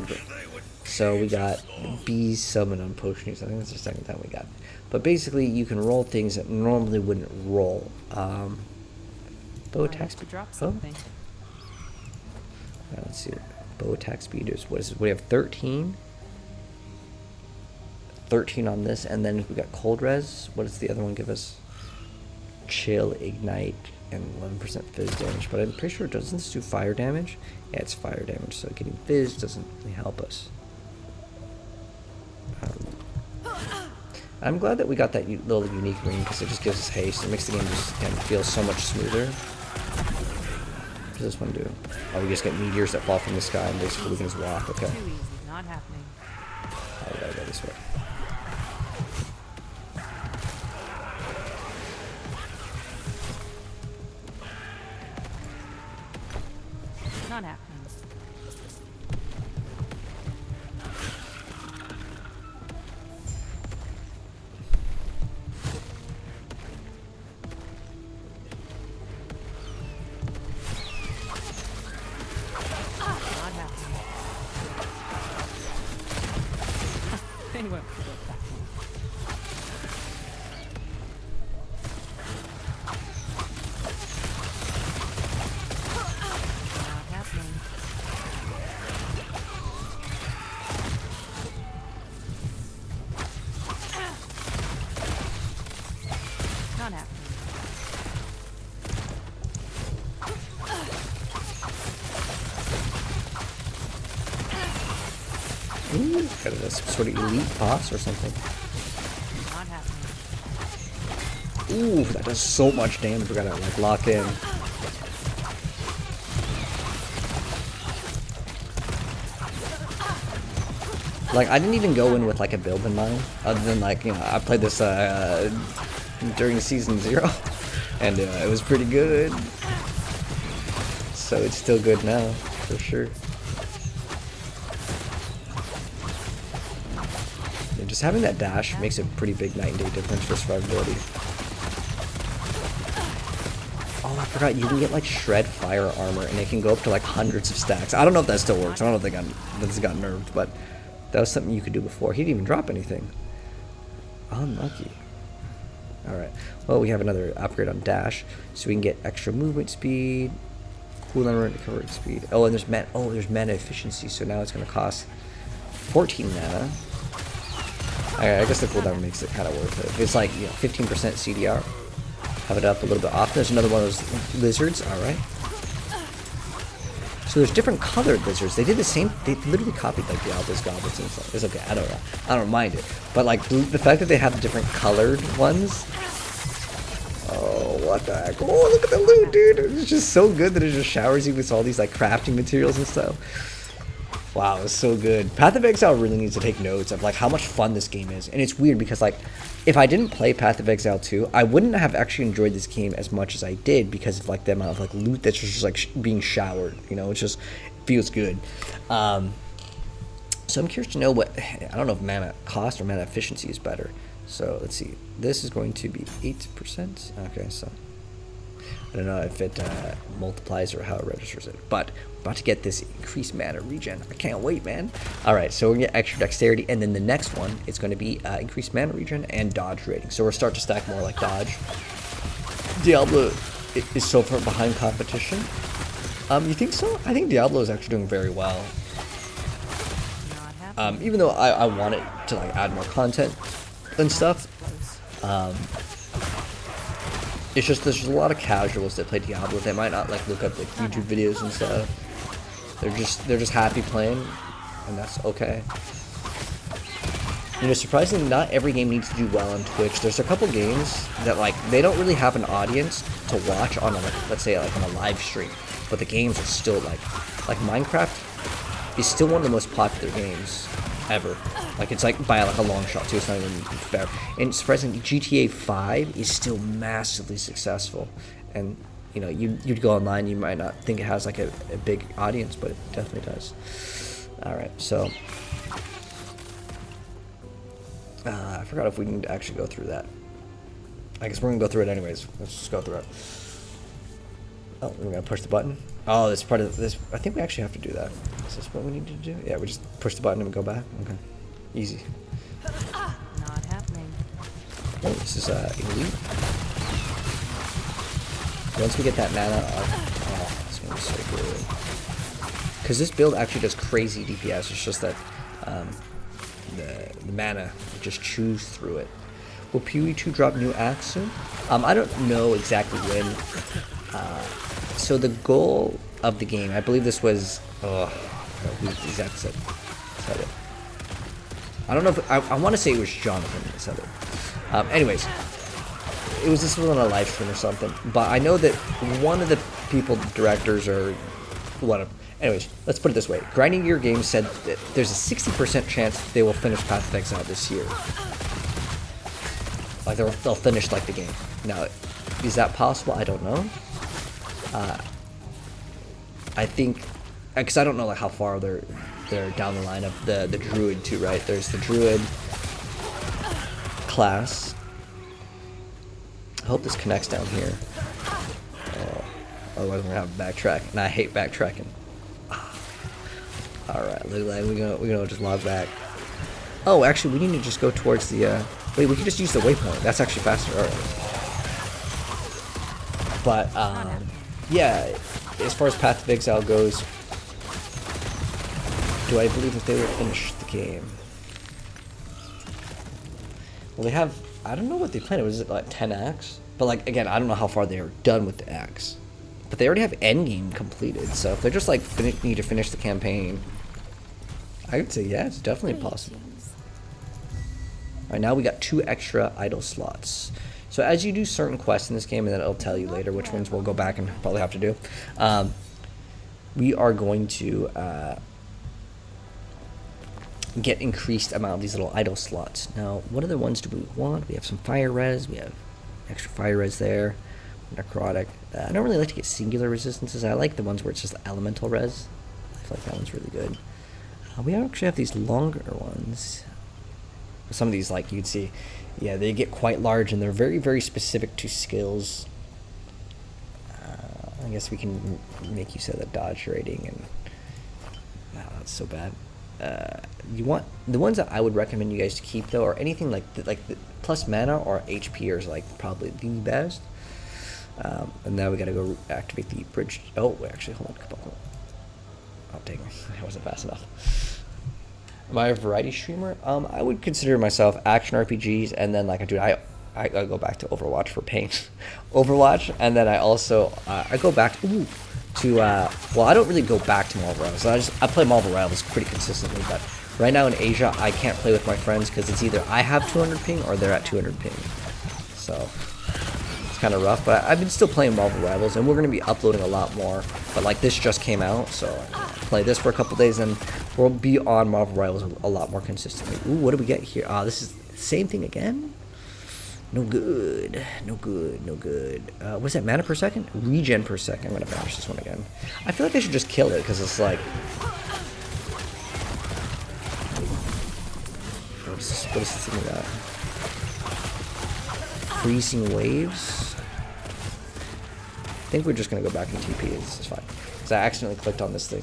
So we got bees summon on potion use. I think that's the second time we got. But basically, you can roll things that normally wouldn't roll. Bow attack speed. Drop something. Let's see. Bow attack speed is what is it? We have 13. 13 on this, and then we got cold res. What does the other one give us? Chill, ignite, and 11% fizz damage. But I'm pretty sure doesn't this do fire damage? Yeah, it's fire damage. So getting fizz doesn't really help us. I'm glad that we got that little unique ring because it just gives us haste. It makes the game just feel so much smoother. What does this one do? Oh, we just get meteors that fall from the sky and basically we can just walk. Okay. Too easy. Not happening. Oh, we gotta go this way. Not happening. Anyway, not happening. Not happening. Ooh, got a sort of elite boss or something. Not happening. Ooh, that does so much damage. We gotta like lock in. Like I didn't even go in with like a build in mind, other than like, you know, I played this during season 0, and it was pretty good. So it's still good now, for sure. Yeah, just having that dash makes a pretty big night and day difference for survivability. Oh, I forgot, you can get like shred fire armor, and it can go up to like hundreds of stacks. I don't know if that still works. I don't know if that's got nerfed, but that was something you could do before. He didn't even drop anything. Unlucky. Alright. Well, we have another upgrade on dash, so we can get extra movement speed, cooldown recovery speed. Oh, and there's mana efficiency, so now it's going to cost 14 mana. I guess the cooldown makes it kind of worth it. If it's like, you know, 15% CDR, have it up a little bit off. There's another one of those lizards. Alright. So there's different colored lizards. They did the same. They literally copied like Diablo's goblins and stuff. It's okay. I don't know. I don't mind it. But like the fact that they have different colored ones. Oh, what the heck? Oh, look at the loot, dude. It's just so good that it just showers you with all these like crafting materials and stuff. Wow, it's so good. Path of Exile really needs to take notes of like how much fun this game is. And it's weird because like if I didn't play Path of Exile 2, I wouldn't have actually enjoyed this game as much as I did because of like the amount of like loot that's just like being showered. You know, it just feels good. So I'm curious to know what, I don't know if mana cost or mana efficiency is better. So let's see. This is going to be 8%. Okay, so I don't know if it multiplies or how it registers it, but we're about to get this increased mana regen. I can't wait, man. All right, so we're gonna get extra dexterity, and then the next one is going to be increased mana regen and dodge rating. So we'll start to stack more like dodge. Diablo is so far behind competition. You think so? I think Diablo is actually doing very well. Even though I want it to like add more content and stuff. It's just there's a lot of casuals that play Diablo. They might not like look up like YouTube videos and stuff. They're just happy playing, and that's okay. You know, surprisingly, not every game needs to do well on Twitch. There's a couple games that like they don't really have an audience to watch on a, let's say like on a live stream, but the games are still like Minecraft is still one of the most popular games ever. Like it's like by like a long shot too. It's not even fair. And surprisingly, GTA 5 is still massively successful. And you know, you'd go online, you might not think it has like a big audience, but it definitely does. All right, so I forgot if we can actually go through that. I guess we're gonna go through it anyways. Let's just go through it. Oh, we're gonna push the button. Oh, that's part of this. I think we actually have to do that. Is this what we need to do? Yeah, we just push the button and we go back. Okay, easy. Not happening. Oh, this is elite. Once we get that mana up, oh, it's gonna be so good. Because this build actually does crazy DPS. It's just that the mana just chews through it. Will PoE2 drop new axe soon? I don't know exactly when. So the goal of the game, I believe this was, who exactly said it? I don't know if, I want to say it was Jonathan that said it. Anyways, this was on a live stream or something, but I know that one of the directors or whatever. Anyways, let's put it this way. Grinding Gear Games said that there's a 60% chance they will finish Path of Exile this year. Like they'll finish like the game. Now, is that possible? I don't know. I think, because I don't know like how far they're down the line of the Druid too, right? There's the Druid class. I hope this connects down here. Otherwise we're gonna have to backtrack, and I hate backtracking. All right, look like we're gonna just log back. Oh, actually, we need to just go towards the. Wait, we can just use the waypoint. That's actually faster. All right. But yeah, as far as Path of Exile goes, do I believe that they will finish the game? Well, they have. I don't know what they planned. Was it like 10 acts? But like again, I don't know how far they are done with the acts. But they already have endgame completed, so if they're just like need to finish the campaign, I would say yeah, it's definitely possible. Alright, now we got 2 extra idle slots. So as you do certain quests in this game, and then it'll tell you later which ones we'll go back and probably have to do, we are going to get increased amount of these little idle slots. Now, what other ones do we want? We have some fire res, we have extra fire res there. Necrotic. I don't really like to get singular resistances. I like the ones where it's just elemental res. I feel like that one's really good. We actually have these longer ones. Some of these, like you'd see, yeah, they get quite large and they're very, very specific to skills. I guess we can make use of the dodge rating, and wow, that's so bad. You want the ones that I would recommend you guys to keep though, or anything like the plus mana or HP is like probably the best. And now we gotta go activate the bridge. Oh, wait, actually, hold on. Oh, dang, I wasn't fast enough. Am I a variety streamer? I would consider myself action RPGs, and then like I go back to Overwatch for pain. Overwatch, and then I also I go back to well, I don't really go back to Marvel Rivals. I play Marvel Rivals pretty consistently, but right now in Asia I can't play with my friends because it's either I have 200 ping or they're at 200 ping. So kind of rough, but I've been still playing Marvel Rivals, and we're going to be uploading a lot more. But like this just came out, so I'll play this for a couple days, and we'll be on Marvel Rivals a lot more consistently. Ooh, what do we get here? This is the same thing again. No good, no good, no good. What's that? Mana per second? Regen per second. I'm going to finish this one again. I feel like I should just kill it because it's like. What is this thing about? Freezing waves. I think we're just gonna go back and TP. This is fine. Because I accidentally clicked on this thing.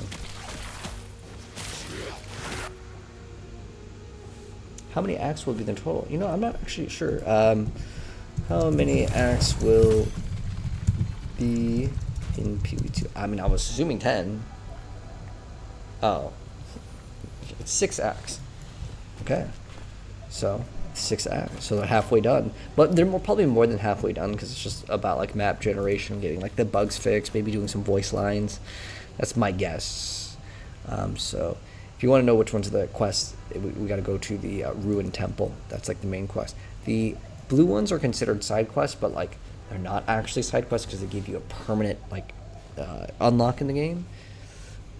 How many acts will be the total? You know, I'm not actually sure. How many acts will be in PoE2? I mean, I was assuming 10. Oh. It's 6 acts. Okay. So, 6 acts, so they're halfway done. But they're probably more than halfway done because it's just about like map generation, getting like the bugs fixed, maybe doing some voice lines. That's my guess. So if you want to know which ones are the quests, we got to go to the Ruined Temple. That's like the main quest. The blue ones are considered side quests, but like they're not actually side quests because they give you a permanent like unlock in the game,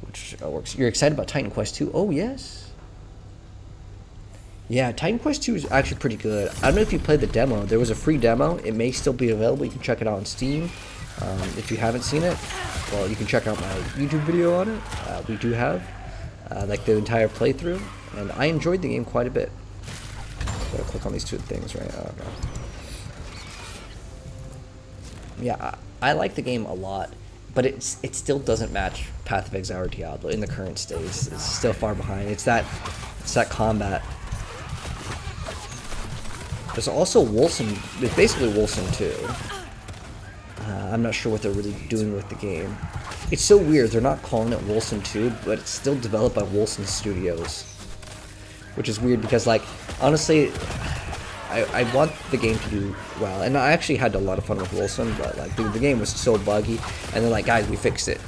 which works. You're excited about Titan Quest 2? Oh yes. Yeah, Titan Quest 2 is actually pretty good. I don't know if you played the demo. There was a free demo. It may still be available. You can check it out on Steam. If you haven't seen it, well, you can check out my YouTube video on it. We do have like the entire playthrough, and I enjoyed the game quite a bit. Gotta click on these two things, right? Oh, no. Yeah, I like the game a lot, but it still doesn't match Path of Exile or Diablo in the current state. It's still far behind. It's that combat. There's also Wolcen. It's basically Wolcen 2. I'm not sure what they're really doing with the game. It's so weird. They're not calling it Wolcen 2, but it's still developed by Wolcen Studios, which is weird because, like, honestly, I want the game to do well, and I actually had a lot of fun with Wolcen, but like the game was so buggy, and they're like, guys, we fixed it.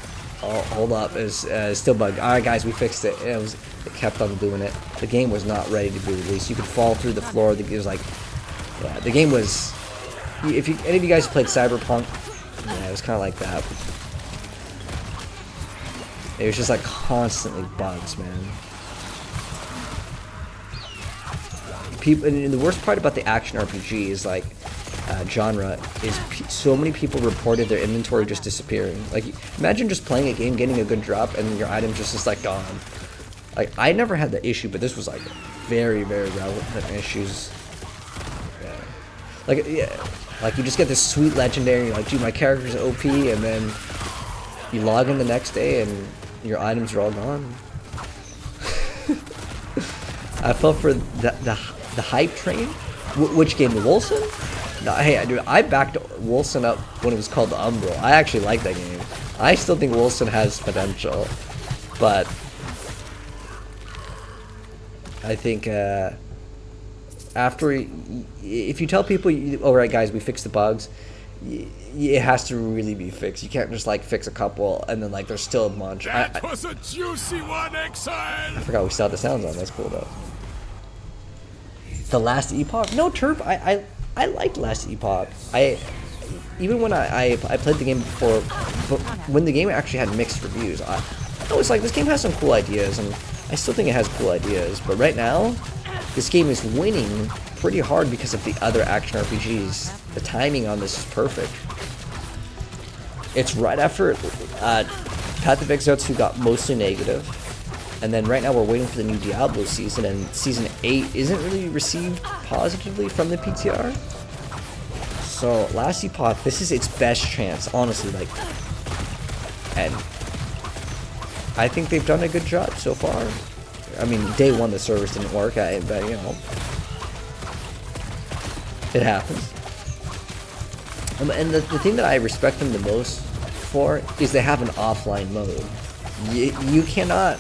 Oh, hold up, it's still buggy. All right, guys, we fixed it. And it kept on doing it. The game was not ready to be released. You could fall through the floor. It was like, yeah, the game was. If any of you guys played Cyberpunk, yeah, it was kind of like that. It was just like constantly bugs, man. People, and the worst part about the action RPG is like genre is so many people reported their inventory just disappearing. Like, imagine just playing a game, getting a good drop, and your item just like gone. Like, I never had that issue, but this was like very, very relevant issues. Yeah. Like, yeah, like you just get this sweet legendary, you're like, dude, my character's OP, and then you log in the next day and your items are all gone. I fell for the hype train. Which game, the Wolcen? No, hey, dude, I backed Wolcen up when it was called the Umbral. I actually like that game. I still think Wolcen has potential, but I think after, if you tell people, all right, guys, we fixed the bugs, it has to really be fixed. You can't just like fix a couple and then like there's still a bunch. That was a juicy one, Exile. I forgot we still have the sounds on. That's cool though. The Last Epoch? No, Turp. I liked Last Epoch. Even when I played the game before, but when the game actually had mixed reviews, I was like, this game has some cool ideas, and I still think it has cool ideas. But right now, this game is winning pretty hard because of the other action RPGs. The timing on this is perfect. It's right after Path of Exile 2 got mostly negative. And then right now we're waiting for the new Diablo season, and Season 8 isn't really received positively from the PTR. So, Last Epoch, this is its best chance, honestly, like, and I think they've done a good job so far. I mean, day one the servers didn't work, but, you know, it happens. And the thing that I respect them the most for is they have an offline mode. You cannot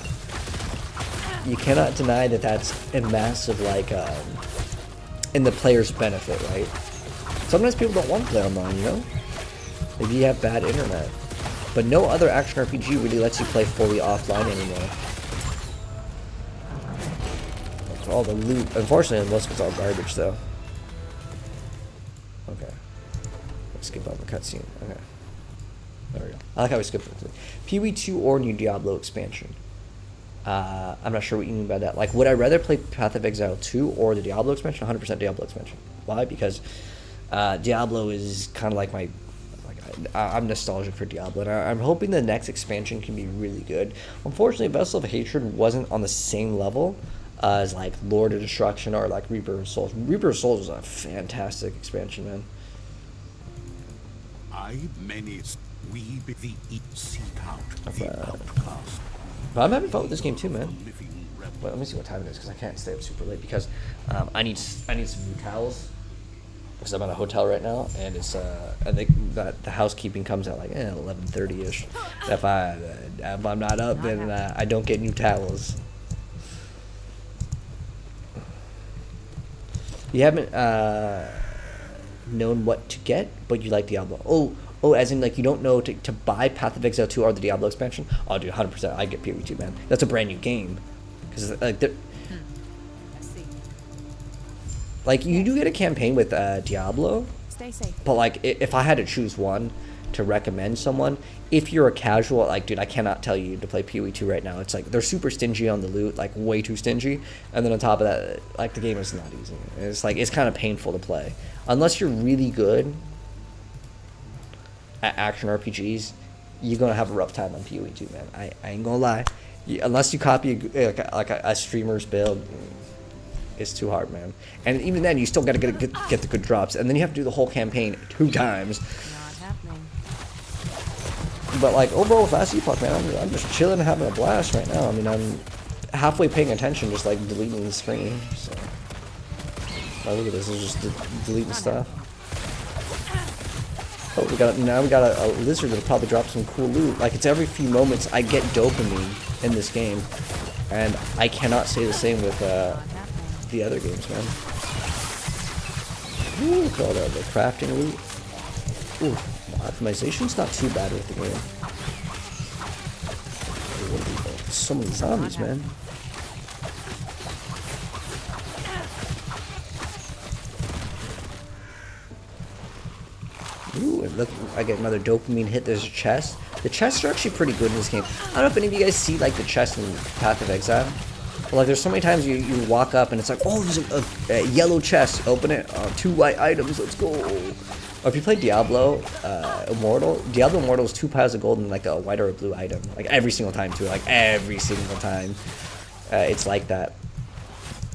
deny that that's a massive, like, in the player's benefit, right? Sometimes people don't want to play online, you know? Maybe you have bad internet. But no other action RPG really lets you play fully offline anymore. All the loot. Unfortunately, most of it's all garbage, though. Okay. Let's skip on the cutscene. Okay. There we go. I like how we skipped it. PoE 2 or new Diablo expansion. I'm not sure what you mean by that. Like, would I rather play Path of Exile 2 or the Diablo expansion? 100% Diablo expansion. Why? Because Diablo is kind of like my... I'm nostalgic for Diablo, and I'm hoping the next expansion can be really good. Unfortunately, Vessel of Hatred wasn't on the same level as, like, Lord of Destruction or, like, Reaper of Souls. Reaper of Souls was a fantastic expansion, man. We seek out the outcast. But I'm having fun with this game too, man. Well, let me see what time it is because I can't stay up super late because I need some new towels because I'm at a hotel right now, and it's I think that the housekeeping comes at like 11:30ish. If I'm not up, then I don't get new towels. You haven't known what to get, but you like Diablo. Oh, as in like you don't know to buy Path of Exile 2 or the Diablo expansion. Oh, dude, 100%. I get PoE 2, man. That's a brand new game. Because like, I see. like you do get a campaign with Diablo, Stay safe. but like if I had to choose one to recommend someone, if you're a casual, like, dude, I cannot tell you to play PoE 2 right now. It's like they're super stingy on the loot, like way too stingy, and then on top of that, like the game is not easy. It's like it's kind of painful to play unless you're really good at action RPGs. You're gonna have a rough time on PoE 2, man. I ain't gonna lie. Unless you copy a streamer's build, it's too hard, man. And even then, you still gotta get the good drops, and then you have to do the whole campaign 2 times. Not happening. But like overall with last Epoch, man, I'm just chilling and having a blast right now. I mean, I'm halfway paying attention, just like deleting the screen. So, oh, look at this, it's just deleting stuff. Oh, we got a lizard that'll probably drop some cool loot. Like it's every few moments I get dopamine in this game, and I cannot say the same with the other games, man. Ooh, look at all the crafting loot. Ooh, optimization's not too bad with the game. Ooh, so many zombies, man. Ooh, and look, I get another dopamine hit. There's a chest. The chests are actually pretty good in this game. I don't know if any of you guys see like the chest in Path of Exile. But, like there's so many times you walk up and it's like, oh, there's a yellow chest. Open it. 2 white items. Let's go. Or if you play Diablo Immortal, Diablo Immortal is 2 piles of gold and like a white or a blue item. Like every single time too. Like every single time. It's like that.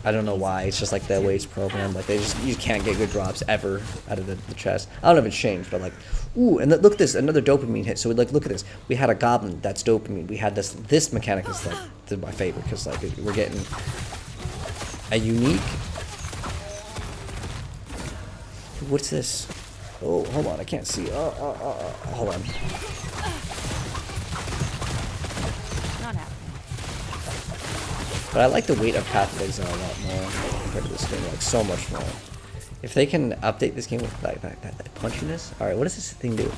I don't know why. It's just like the way it's programmed. Like you can't get good drops ever out of the chest. I don't know if it's changed, but like, ooh, and look at this, another dopamine hit. So like, look at this. We had a goblin. That's dopamine. We had this mechanic is like my favorite because like we're getting a unique. What's this? Oh, hold on, I can't see. Hold on. Not happening. But I like the weight of Path of Exile a lot more compared to this game, like so much more. If they can update this game with that punchiness. Alright, what does this thing do?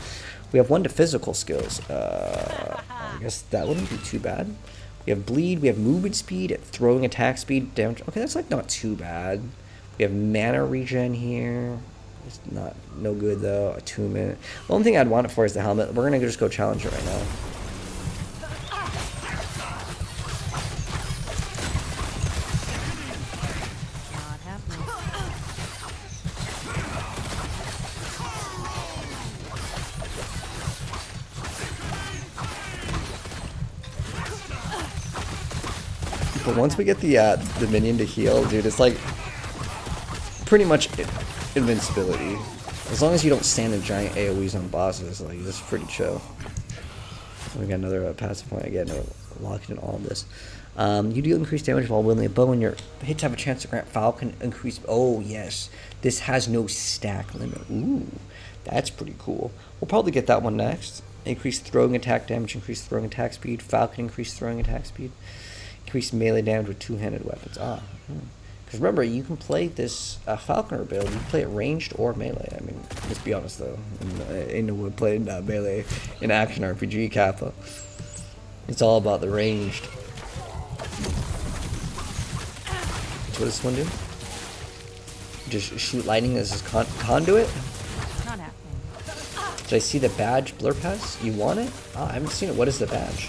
We have 1 to physical skills. I guess that wouldn't be too bad. We have bleed, we have movement speed, throwing attack speed, damage. Okay, that's like not too bad. We have mana regen here. It's no good though. Attunement. The only thing I'd want it for is the helmet. We're gonna just go challenge it right now. Not happening. But once we get the minion to heal, dude, it's like pretty much invincibility. As long as you don't stand in giant AoEs on bosses, like it's pretty chill. We got another passive point again. Locking in all of this. You deal increased damage while wielding a bow, and your hits have a chance to grant Falcon increase. Oh yes, this has no stack limit. Ooh, that's pretty cool. We'll probably get that one next. Increased throwing attack damage, increased throwing attack speed. Falcon increased throwing attack speed. Increased melee damage with 2-handed weapons. Because remember, you can play this Falconer build. You can play it ranged or melee. I mean, let's be honest though. Ain't no one playing melee in action RPG, Kappa. It's all about the ranged. What does this one do? Just shoot lightning as his conduit? Not happening. Did I see the badge blur pass? You want it? Oh, I haven't seen it. What is the badge?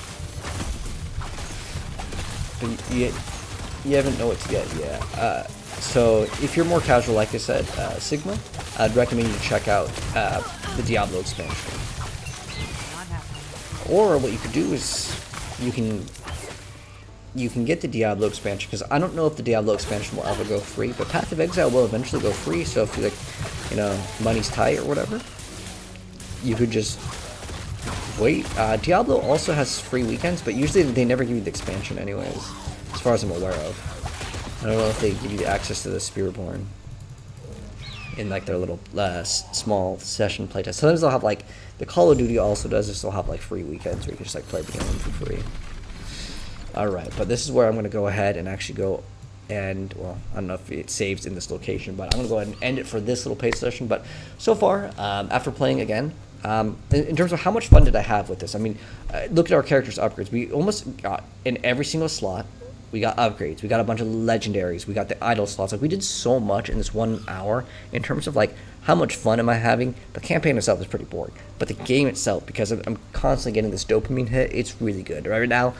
But you haven't know what to get yet. So if you're more casual, like I said, Sigma, I'd recommend you check out the Diablo expansion. Not happening. Or what you could do is you can get the Diablo expansion, because I don't know if the Diablo expansion will ever go free, but Path of Exile will eventually go free. So if you like, money's tight or whatever, you could just wait. Diablo also has free weekends, but usually they never give you the expansion anyways, as far as I'm aware of. I don't know if they give you the access to the Spiritborn in like their little small session playtest. Sometimes they'll have like the Call of Duty also does this. They'll have like free weekends where you can just like play the game for free. All right, but this is where I'm going to go ahead and actually go and well, I don't know if it saves in this location, but I'm gonna go ahead and end it for this little play session. But so far, after playing again, in terms of how much fun did I have with this, I mean, look at our characters' upgrades. We almost got in every single slot. We got upgrades. We got a bunch of legendaries. We got the idol slots. Like, we did so much in this 1 hour in terms of like how much fun am I having. The campaign itself is pretty boring, but the game itself, because I'm constantly getting this dopamine hit, it's really good right now.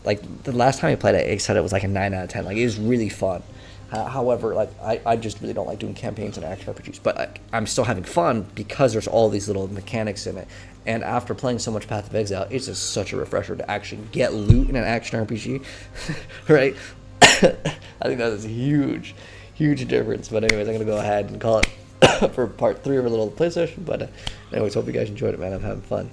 Like the last time I played it, I said it was like a 9 out of 10. Like, it was really fun. However, like I just really don't like doing campaigns and action RPGs, but I'm still having fun because there's all these little mechanics in it. And after playing so much Path of Exile, it's just such a refresher to actually get loot in an action RPG, right? I think that is a huge, huge difference. But anyways, I'm gonna go ahead and call it for part 3 of our little play session. But anyways, hope you guys enjoyed it, man. I'm having fun.